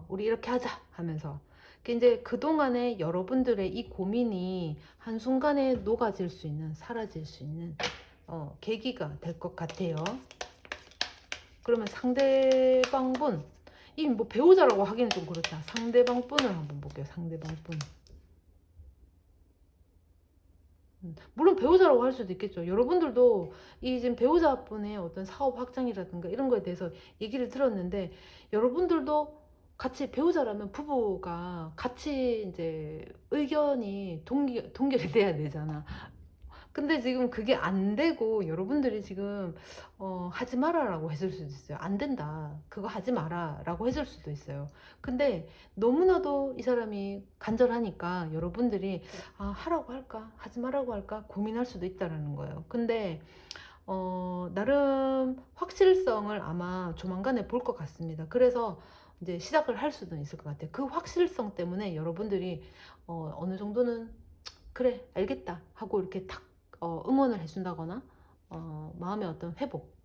우리 이렇게 하자 하면서. 이제 그동안에 여러분들의 이 고민이 한순간에 녹아질 수 있는, 사라질 수 있는 계기가 될 것 같아요. 그러면 상대방분, 이 뭐 배우자라고 하기는 좀 그렇다. 상대방분을 한번 볼게요. 상대방분. 물론 배우자라고 할 수도 있겠죠. 여러분들도 이 지금 배우자분의 어떤 사업 확장이라든가 이런 거에 대해서 얘기를 들었는데 여러분들도 같이 배우자라면 부부가 같이 이제 의견이 동결이 돼야 되잖아. 근데 지금 그게 안 되고 여러분들이 지금 하지 마라라고 했을 수도 있어요. 안 된다. 그거 하지 마라라고 했을 수도 있어요. 근데 너무나도 이 사람이 간절하니까 여러분들이 하라고 할까 하지 말라고 할까 고민할 수도 있다라는 거예요. 근데 나름 확실성을 아마 조만간에 볼 것 같습니다. 그래서 이제 시작을 할 수도 있을 것 같아요. 그 확실성 때문에 여러분들이 어느 정도는 그래 알겠다 하고 이렇게 탁 응원을 해준다거나 마음의 어떤 회복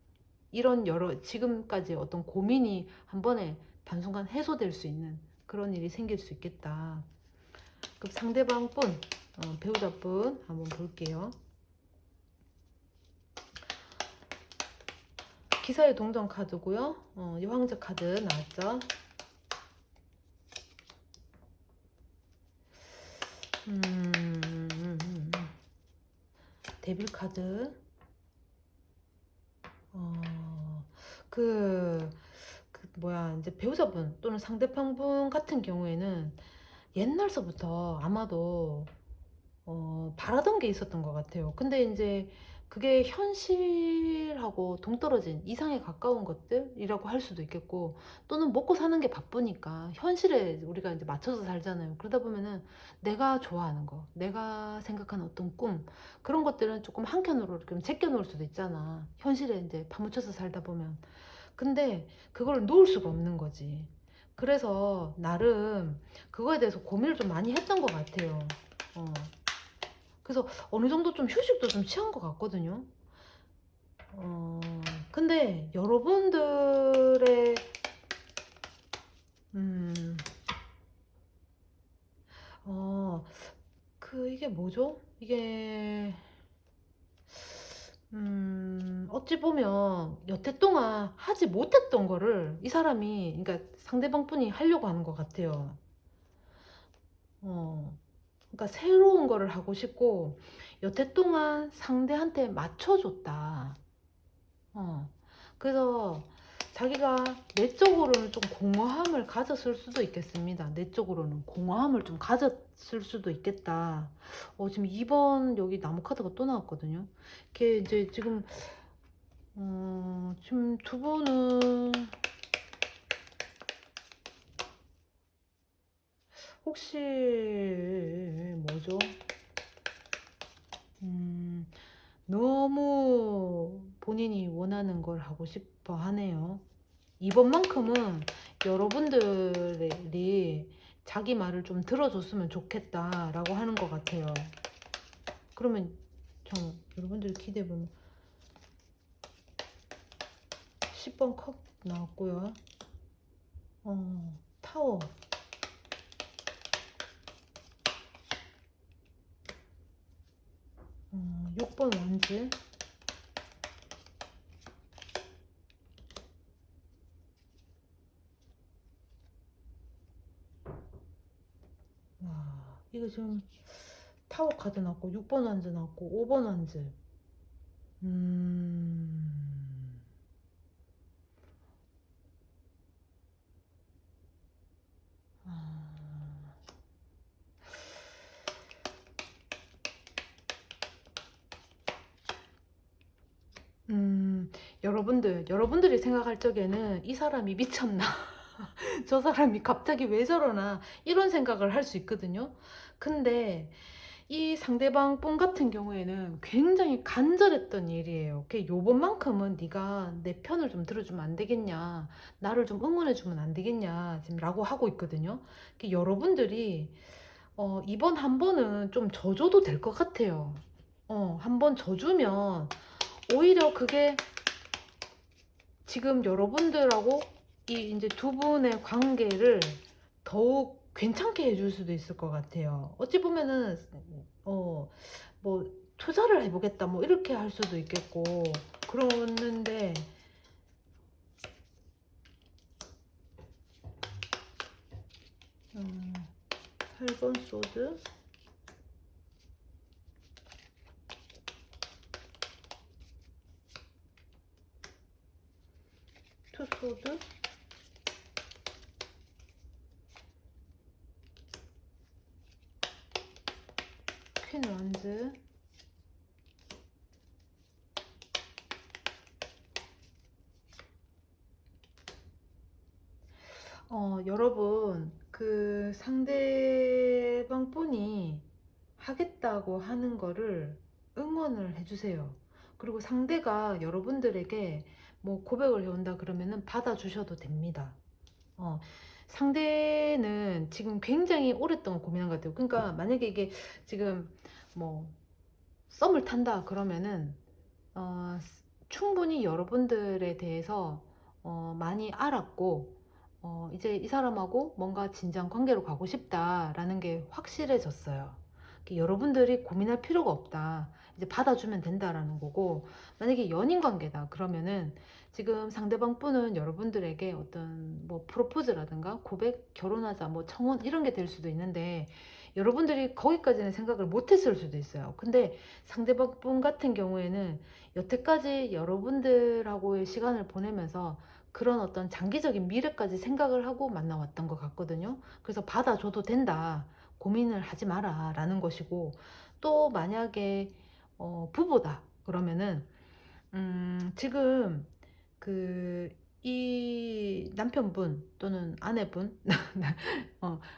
이런 여러 지금까지 어떤 고민이 한 번에 단순간 해소될 수 있는 그런 일이 생길 수 있겠다. 그럼 상대방 분 배우자분 한번 볼게요. 기사의 동전 카드고요. 여왕자 카드 나왔죠. 데빌 카드. 어, 그, 뭐야, 이제 배우자분 또는 상대편분 같은 경우에는 옛날서부터 아마도 바라던 게 있었던 것 같아요. 근데 이제 그게 현실하고 동떨어진 이상에 가까운 것들이라고 할 수도 있겠고, 또는 먹고 사는 게 바쁘니까 현실에 우리가 이제 맞춰서 살잖아요. 그러다 보면은 내가 좋아하는 거, 내가 생각하는 어떤 꿈, 그런 것들은 조금 한켠으로 이렇게 제껴 놓을 수도 있잖아. 현실에 이제 파묻혀서 살다 보면. 근데 그걸 놓을 수가 없는 거지. 그래서 나름 그거에 대해서 고민을 좀 많이 했던 것 같아요. 어. 그래서 어느 정도 좀 휴식도 좀 취한 것 같거든요. 어, 근데 여러분들의, 음, 어, 이게 뭐죠? 이게, 어찌 보면 여태 동안 하지 못했던 거를 이 사람이, 그러니까 상대방 분이 하려고 하는 것 같아요. 어, 그러니까 새로운 거를 하고 싶고, 여태 동안 상대한테 맞춰줬다. 어. 그래서 자기가 내적으로는 좀 공허함을 가졌을 수도 있겠습니다. 내적으로는 공허함을 좀 가졌을 수도 있겠다. 지금 2번 여기 나무 카드가 또 나왔거든요. 이게 이제 지금 두 분은 혹시 뭐죠? 음, 너무 본인이 원하는 걸 하고 싶어 하네요. 이번만큼은 여러분들이 자기 말을 좀 들어줬으면 좋겠다라고 하는 것 같아요. 그러면 여러분들이 기대해보면 10번 컵 나왔고요. 타워. 6번 완즈. 와, 이거 지금 타워 카드 나왔고 6번 완즈 나왔고 5번 완즈. 음... 아... 여러분들이 생각할 적에는 이 사람이 미쳤나? 저 사람이 갑자기 왜 저러나? 이런 생각을 할 수 있거든요. 근데 이 상대방 분 같은 경우에는 굉장히 간절했던 일이에요. 요번만큼은 네가 내 편을 좀 들어주면 안 되겠냐? 나를 좀 응원해주면 안 되겠냐? 지금 라고 하고 있거든요. 여러분들이 이번 한 번은 좀 져줘도 될 것 같아요. 한 번 져주면 오히려 그게 지금 여러분들하고 이 이제 두 분의 관계를 더욱 괜찮게 해줄 수도 있을 것 같아요. 어찌 보면은 뭐 투자를 해보겠다 뭐 이렇게 할 수도 있겠고 그러는데 8번 소드, 투 소드, 퀸 완즈. 여러분 그 상대방 분이 하겠다고 하는 거를 응원을 해주세요. 그리고 상대가 여러분들에게 뭐 고백을 해온다 그러면은 받아주셔도 됩니다. 어, 상대는 지금 굉장히 오랫동안 고민한 것 같아요. 그러니까 만약에 이게 지금 뭐 썸을 탄다 그러면은 어, 충분히 여러분들에 대해서 많이 알았고 이제 이 사람하고 뭔가 진지한 관계로 가고 싶다라는 게 확실해졌어요. 여러분들이 고민할 필요가 없다. 이제 받아주면 된다라는 거고, 만약에 연인 관계다 그러면은 지금 상대방 분은 여러분들에게 어떤 뭐 프로포즈라든가 고백, 결혼하자, 뭐 청혼 이런 게 될 수도 있는데 여러분들이 거기까지는 생각을 못했을 수도 있어요. 근데 상대방 분 같은 경우에는 여태까지 여러분들하고의 시간을 보내면서 그런 어떤 장기적인 미래까지 생각을 하고 만나왔던 것 같거든요. 그래서 받아줘도 된다, 고민을 하지 마라 라는 것이고, 또 만약에 부부다 그러면은 지금 그 이 남편분 또는 아내분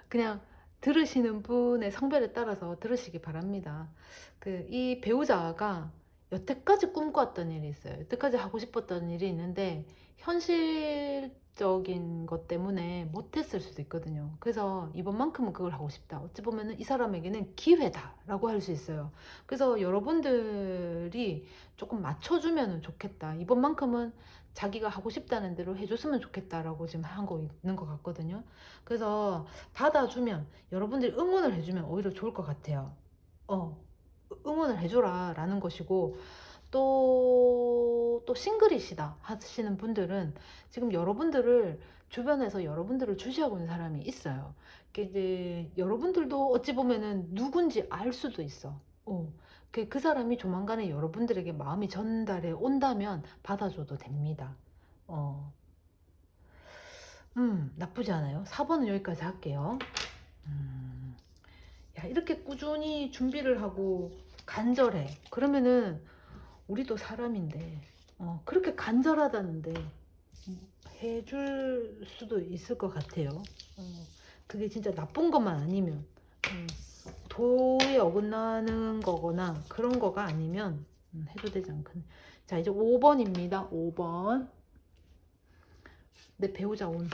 그냥 들으시는 분의 성별에 따라서 들으시기 바랍니다. 그 이 배우자가 여태까지 꿈꿔왔던 일이 있어요. 여태까지 하고 싶었던 일이 있는데 현실적인 것 때문에 못했을 수도 있거든요. 그래서 이번만큼은 그걸 하고 싶다. 어찌 보면은 이 사람에게는 기회다라고 할 수 있어요. 그래서 여러분들이 조금 맞춰주면 좋겠다. 이번만큼은 자기가 하고 싶다는 대로 해줬으면 좋겠다라고 지금 한 거 있는 것 같거든요. 그래서 받아주면, 여러분들이 응원을 해주면 오히려 좋을 것 같아요. 어, 응원을 해줘라 라는 것이고, 또 싱글이시다 하시는 분들은 지금 여러분들을, 주변에서 여러분들을 주시하고 있는 사람이 있어요. 이제 여러분들도 어찌 보면은 누군지 알 수도 있어. 그 사람이 조만간에 여러분들에게 마음이 전달해 온다면 받아줘도 됩니다. 어, 나쁘지 않아요. 4번은 여기까지 할게요. 음, 야, 이렇게 꾸준히 준비를 하고 간절해. 그러면은 우리도 사람인데, 그렇게 간절하다는데 해줄 수도 있을 것 같아요. 그게 진짜 나쁜 것만 아니면, 도에 어긋나는 거거나 그런 거가 아니면 해도 되지 않겠네. 자, 이제 5번입니다. 5번. 내 배우자 온.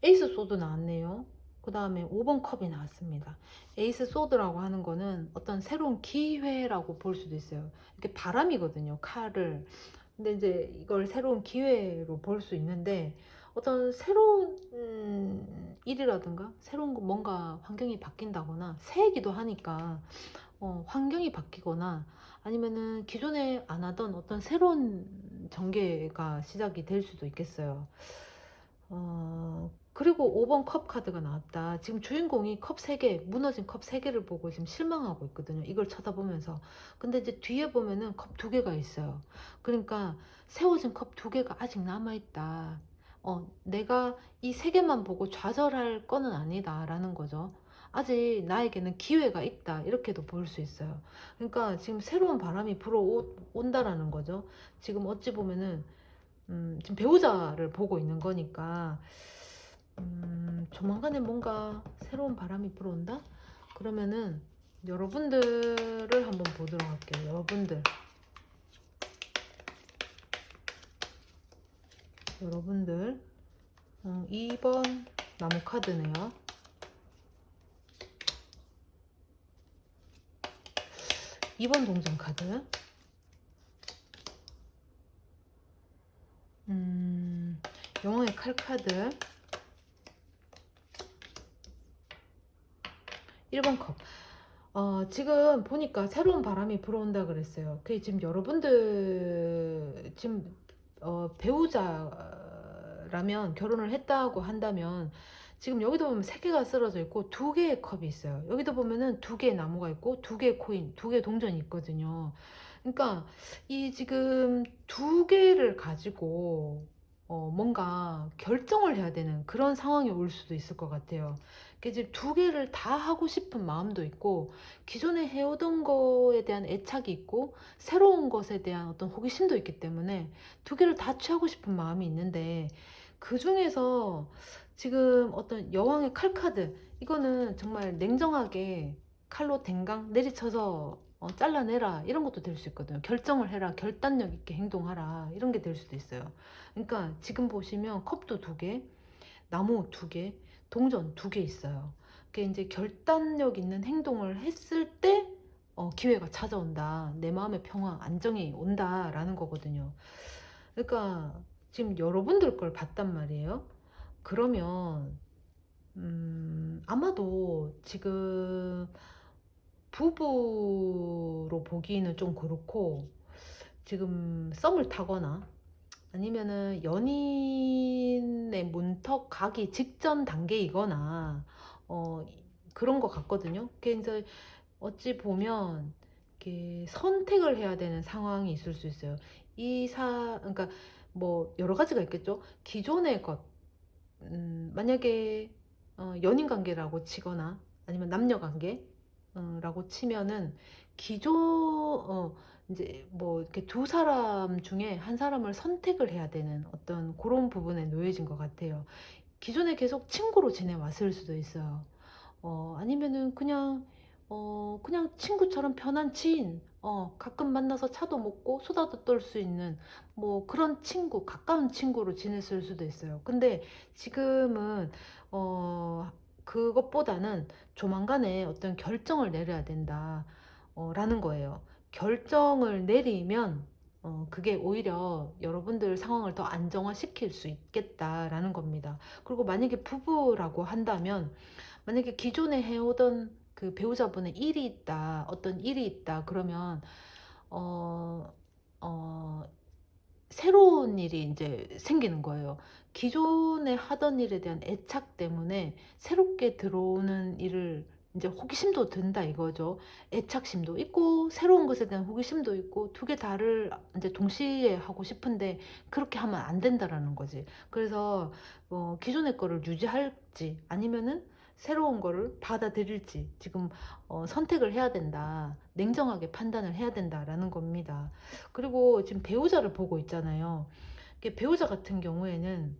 에이스 소드 나왔네요. 그 다음에 5번 컵이 나왔습니다. 에이스 소드라고 하는 거는 어떤 새로운 기회라고 볼 수도 있어요. 이게 바람이거든요, 칼을. 근데 이제 이걸 새로운 기회로 볼 수 있는데, 어떤 새로운 일이라든가 새로운 뭔가 환경이 바뀐다거나 새해기도 하니까 환경이 바뀌거나 아니면은 기존에 안 하던 어떤 새로운 전개가 시작이 될 수도 있겠어요. 그리고 5번 컵 카드가 나왔다. 지금 주인공이 컵 3개, 무너진 컵 3개를 보고 지금 실망하고 있거든요. 이걸 쳐다보면서. 근데 이제 뒤에 보면은 컵 2개가 있어요. 그러니까 세워진 컵 2개가 아직 남아있다. 내가 이 3개만 보고 좌절할 거는 아니다라는 거죠. 아직 나에게는 기회가 있다. 이렇게도 볼 수 있어요. 그러니까 지금 새로운 바람이 불어온다라는 거죠. 지금 어찌 보면은 지금 배우자를 보고 있는 거니까 조만간에 뭔가 새로운 바람이 불어온다? 그러면은 여러분들을 한번 보도록 할게요. 여러분들 2번 나무 카드네요. 2번 동전 카드. 영웅의 칼 카드. 1번 컵. 지금 보니까 새로운 바람이 불어온다 그랬어요. 그게 지금 여러분들 지금 배우자라면, 결혼을 했다고 한다면 지금 여기도 보면 3개가 쓰러져 있고 2개의 컵이 있어요. 여기도 보면은 2개의 나무가 있고 2개의 코인, 2개의 동전이 있거든요. 그러니까 이 지금 2개를 가지고 뭔가 결정을 해야 되는 그런 상황이 올 수도 있을 것 같아요. 이제 2개를 다 하고 싶은 마음도 있고, 기존에 해오던 거에 대한 애착이 있고, 새로운 것에 대한 어떤 호기심도 있기 때문에 2개를 다 취하고 싶은 마음이 있는데, 그 중에서 지금 어떤 여왕의 칼카드, 이거는 정말 냉정하게 칼로 댕강 내리쳐서 잘라내라, 이런 것도 될 수 있거든요. 결정을 해라, 결단력 있게 행동하라, 이런 게 될 수도 있어요. 그러니까 지금 보시면 컵도 2개, 나무 2개, 동전 2개 있어요. 그게 이제 결단력 있는 행동을 했을 때 기회가 찾아온다. 내 마음의 평화, 안정이 온다라는 거거든요. 그러니까 지금 여러분들 걸 봤단 말이에요. 그러면 아마도 지금 부부로 보기는 좀 그렇고, 지금 썸을 타거나 아니면은 연인의 문턱 가기 직전 단계이거나 어, 그런 것 같거든요. 그게 이제 어찌 보면 이렇게 선택을 해야 되는 상황이 있을 수 있어요. 그러니까 뭐 여러 가지가 있겠죠. 기존의 것, 만약에 연인 관계라고 치거나 아니면 남녀 관계라고 치면은 기존 이제 뭐 이렇게 두 사람 중에 한 사람을 선택을 해야 되는 어떤 그런 부분에 놓여진 것 같아요. 기존에 계속 친구로 지내왔을 수도 있어요. 아니면은 그냥 친구처럼 편한 지인, 가끔 만나서 차도 먹고 수다도 떨 수 있는 뭐 그런 친구, 가까운 친구로 지냈을 수도 있어요. 근데 지금은, 그것보다는 조만간에 어떤 결정을 내려야 된다, 라는 거예요. 결정을 내리면, 그게 오히려 여러분들 상황을 더 안정화시킬 수 있겠다라는 겁니다. 그리고 만약에 부부라고 한다면, 만약에 기존에 해오던 그 배우자분의 일이 있다, 어떤 일이 있다, 그러면, 어, 어, 새로운 일이 이제 생기는 거예요. 기존에 하던 일에 대한 애착 때문에 새롭게 들어오는 일을 이제 호기심도 든다 이거죠. 애착심도 있고 새로운 것에 대한 호기심도 있고 두 개 다를 이제 동시에 하고 싶은데 그렇게 하면 안 된다라는 거지. 그래서 기존의 거를 유지할지 아니면은 새로운 거를 받아들일지 지금 선택을 해야 된다. 냉정하게 판단을 해야 된다라는 겁니다. 그리고 지금 배우자를 보고 있잖아요. 배우자 같은 경우에는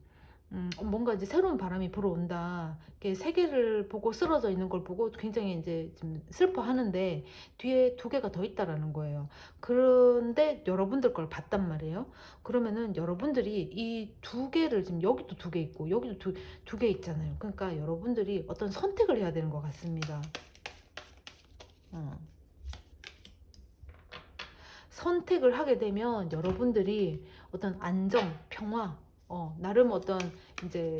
뭔가 이제 새로운 바람이 불어온다. 세계를 보고 쓰러져 있는 걸 보고 굉장히 이제 좀 슬퍼하는데 뒤에 두 개가 더 있다라는 거예요. 그런데 여러분들 걸 봤단 말이에요. 그러면은 여러분들이 이 두 개를 지금 여기도 두 개 있고 여기도 두 개 있잖아요. 그러니까 여러분들이 어떤 선택을 해야 되는 것 같습니다. 어. 선택을 하게 되면 여러분들이 어떤 안정, 평화, 나름 어떤 이제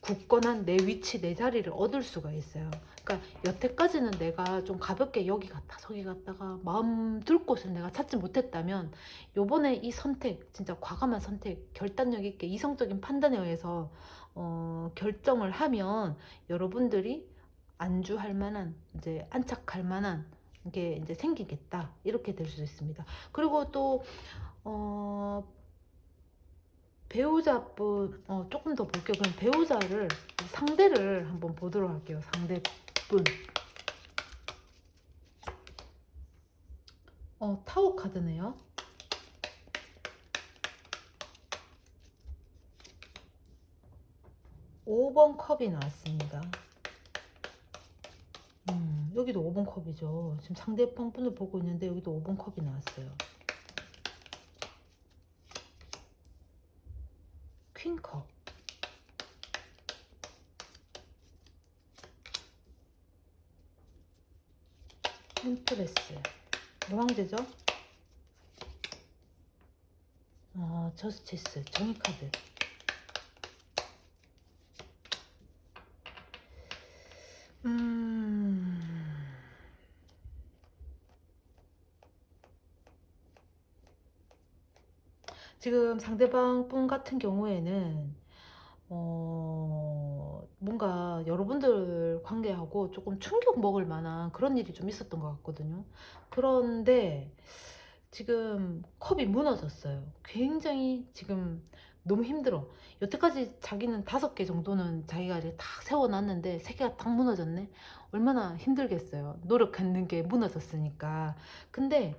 굳건한 내 위치, 내 자리를 얻을 수가 있어요. 그러니까 여태까지는 내가 좀 가볍게 여기 갔다 저기 갔다가 마음 둘 곳을 내가 찾지 못했다면 요번에 이 선택, 진짜 과감한 선택, 결단력 있게 이성적인 판단에 의해서 결정을 하면 여러분들이 안주할 만한, 이제 안착할 만한 게 이제 생기겠다, 이렇게 될 수 있습니다. 그리고 또 어, 배우자분, 조금 더 볼게요. 그럼 배우자를, 상대를 한번 보도록 할게요. 상대분. 타워 카드네요. 5번 컵이 나왔습니다. 여기도 5번 컵이죠. 지금 상대방 분을 보고 있는데 여기도 5번 컵이 나왔어요. 퀸컵. 엠프레스. 뭐 황제죠? 저스티스. 정의카드. 지금 상대방 분 같은 경우에는 뭔가 여러분들 관계하고 조금 충격 먹을 만한 그런 일이 좀 있었던 것 같거든요. 그런데 지금 컵이 무너졌어요. 굉장히 지금 너무 힘들어. 여태까지 자기는 5개 정도는 자기가 이제 다 세워놨는데 3개가 딱 무너졌네. 얼마나 힘들겠어요. 노력했는 게 무너졌으니까. 근데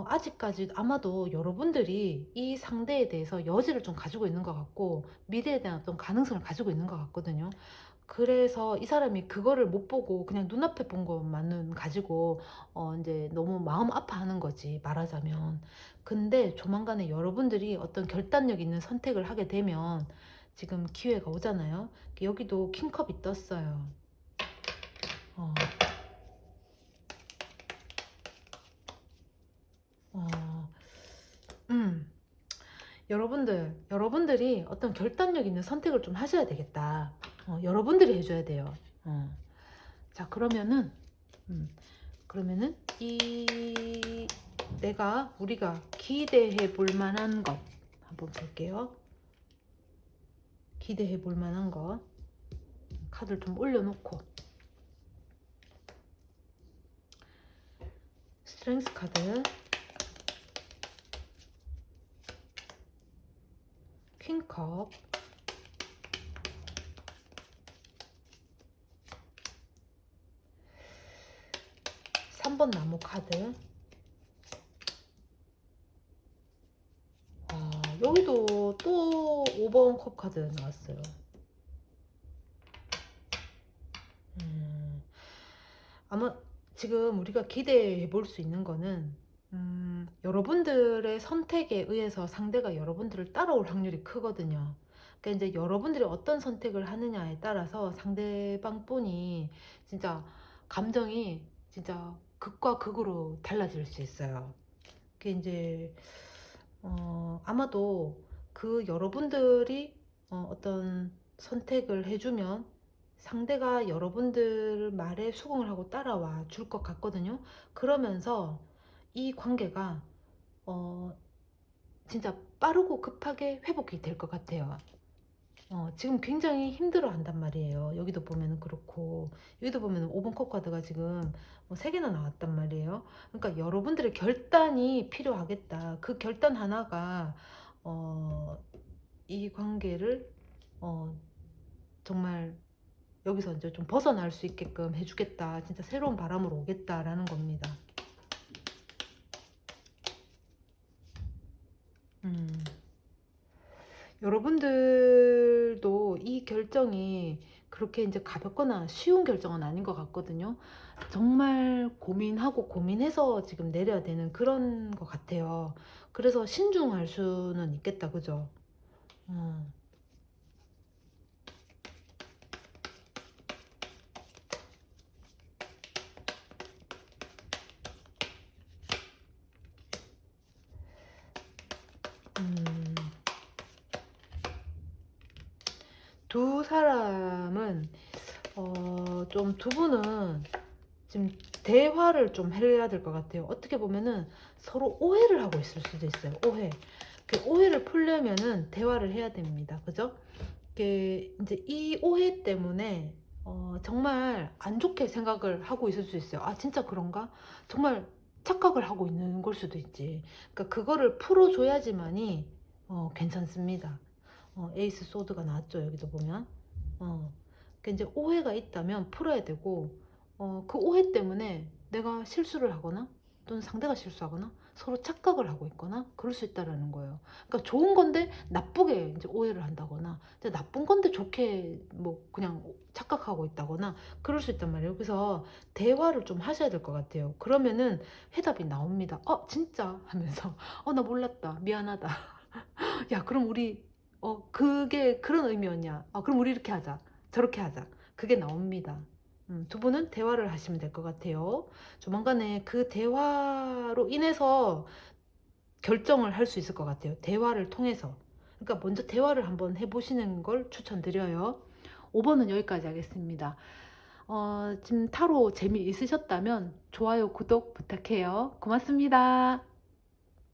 아직까지 아마도 여러분들이 이 상대에 대해서 여지를 좀 가지고 있는 것 같고 미래에 대한 어떤 가능성을 가지고 있는 것 같거든요. 그래서 이 사람이 그거를 못 보고 그냥 눈앞에 본 것만은 가지고 이제 너무 마음 아파하는 거지, 말하자면. 근데 조만간에 여러분들이 어떤 결단력 있는 선택을 하게 되면 지금 기회가 오잖아요. 여기도 킹컵이 떴어요. 어, 어, 음. 여러분들이 어떤 결단력 있는 선택을 좀 하셔야 되겠다. 여러분들이 해줘야 돼요. 자, 그러면은 이 우리가 기대해 볼 만한 것 한번 볼게요. 기대해 볼 만한 거. 카드를 좀 올려놓고. 스트렝스 카드, 퀸컵, 3번 나무 카드. 여기도 또 5번 컵 카드 나왔어요. 아마 지금 우리가 기대해 볼 수 있는 거는 여러분들의 선택에 의해서 상대가 여러분들을 따라올 확률이 크거든요. 그러니까 이제 여러분들이 어떤 선택을 하느냐에 따라서 상대방 분이 진짜 감정이 진짜 극과 극으로 달라질 수 있어요. 그게 이제 아마도 그 여러분들이 어떤 선택을 해주면 상대가 여러분들 말에 수긍을 하고 따라와 줄 것 같거든요. 그러면서 이 관계가 진짜 빠르고 급하게 회복이 될 것 같아요. 지금 굉장히 힘들어 한단 말이에요. 여기도 보면은 그렇고, 여기도 보면은 5번 컵 카드가 지금 뭐 3개나 나왔단 말이에요. 그러니까 여러분들의 결단이 필요하겠다. 그 결단 하나가, 이 관계를, 정말 여기서 이제 좀 벗어날 수 있게끔 해주겠다. 진짜 새로운 바람으로 오겠다라는 겁니다. 여러분들도 이 결정이 그렇게 이제 가볍거나 쉬운 결정은 아닌 것 같거든요. 정말 고민하고 고민해서 지금 내려야 되는 그런 것 같아요. 그래서 신중할 수는 있겠다, 그죠? 음, 음, 두 사람은, 좀 두 분은 지금 대화를 좀 해야 될 것 같아요. 어떻게 보면은 서로 오해를 하고 있을 수도 있어요. 오해. 그 오해를 풀려면은 대화를 해야 됩니다. 그죠? 이게 이제 이 오해 때문에 정말 안 좋게 생각을 하고 있을 수 있어요. 아, 진짜 그런가? 정말 착각을 하고 있는 걸 수도 있지. 그러니까 그거를 풀어줘야지만이 괜찮습니다. 에이스 소드가 나왔죠. 여기도 보면. 그러니까 이제 오해가 있다면 풀어야 되고, 그 오해 때문에 내가 실수를 하거나 또는 상대가 실수하거나 서로 착각을 하고 있거나 그럴 수 있다라는 거예요. 그러니까 좋은 건데 나쁘게 이제 오해를 한다거나, 근데 나쁜 건데 좋게 뭐 그냥 착각하고 있다거나 그럴 수 있단 말이에요. 그래서 대화를 좀 하셔야 될 것 같아요. 그러면은 해답이 나옵니다. 진짜 하면서 나 몰랐다. 미안하다. 야, 그럼 우리 그게 그런 의미였냐? 그럼 우리 이렇게 하자. 저렇게 하자. 그게 나옵니다. 두 분은 대화를 하시면 될 것 같아요. 조만간에 그 대화로 인해서 결정을 할 수 있을 것 같아요. 대화를 통해서. 그러니까 먼저 대화를 한번 해보시는 걸 추천드려요. 5번은 여기까지 하겠습니다. 지금 타로 재미있으셨다면 좋아요, 구독 부탁해요. 고맙습니다.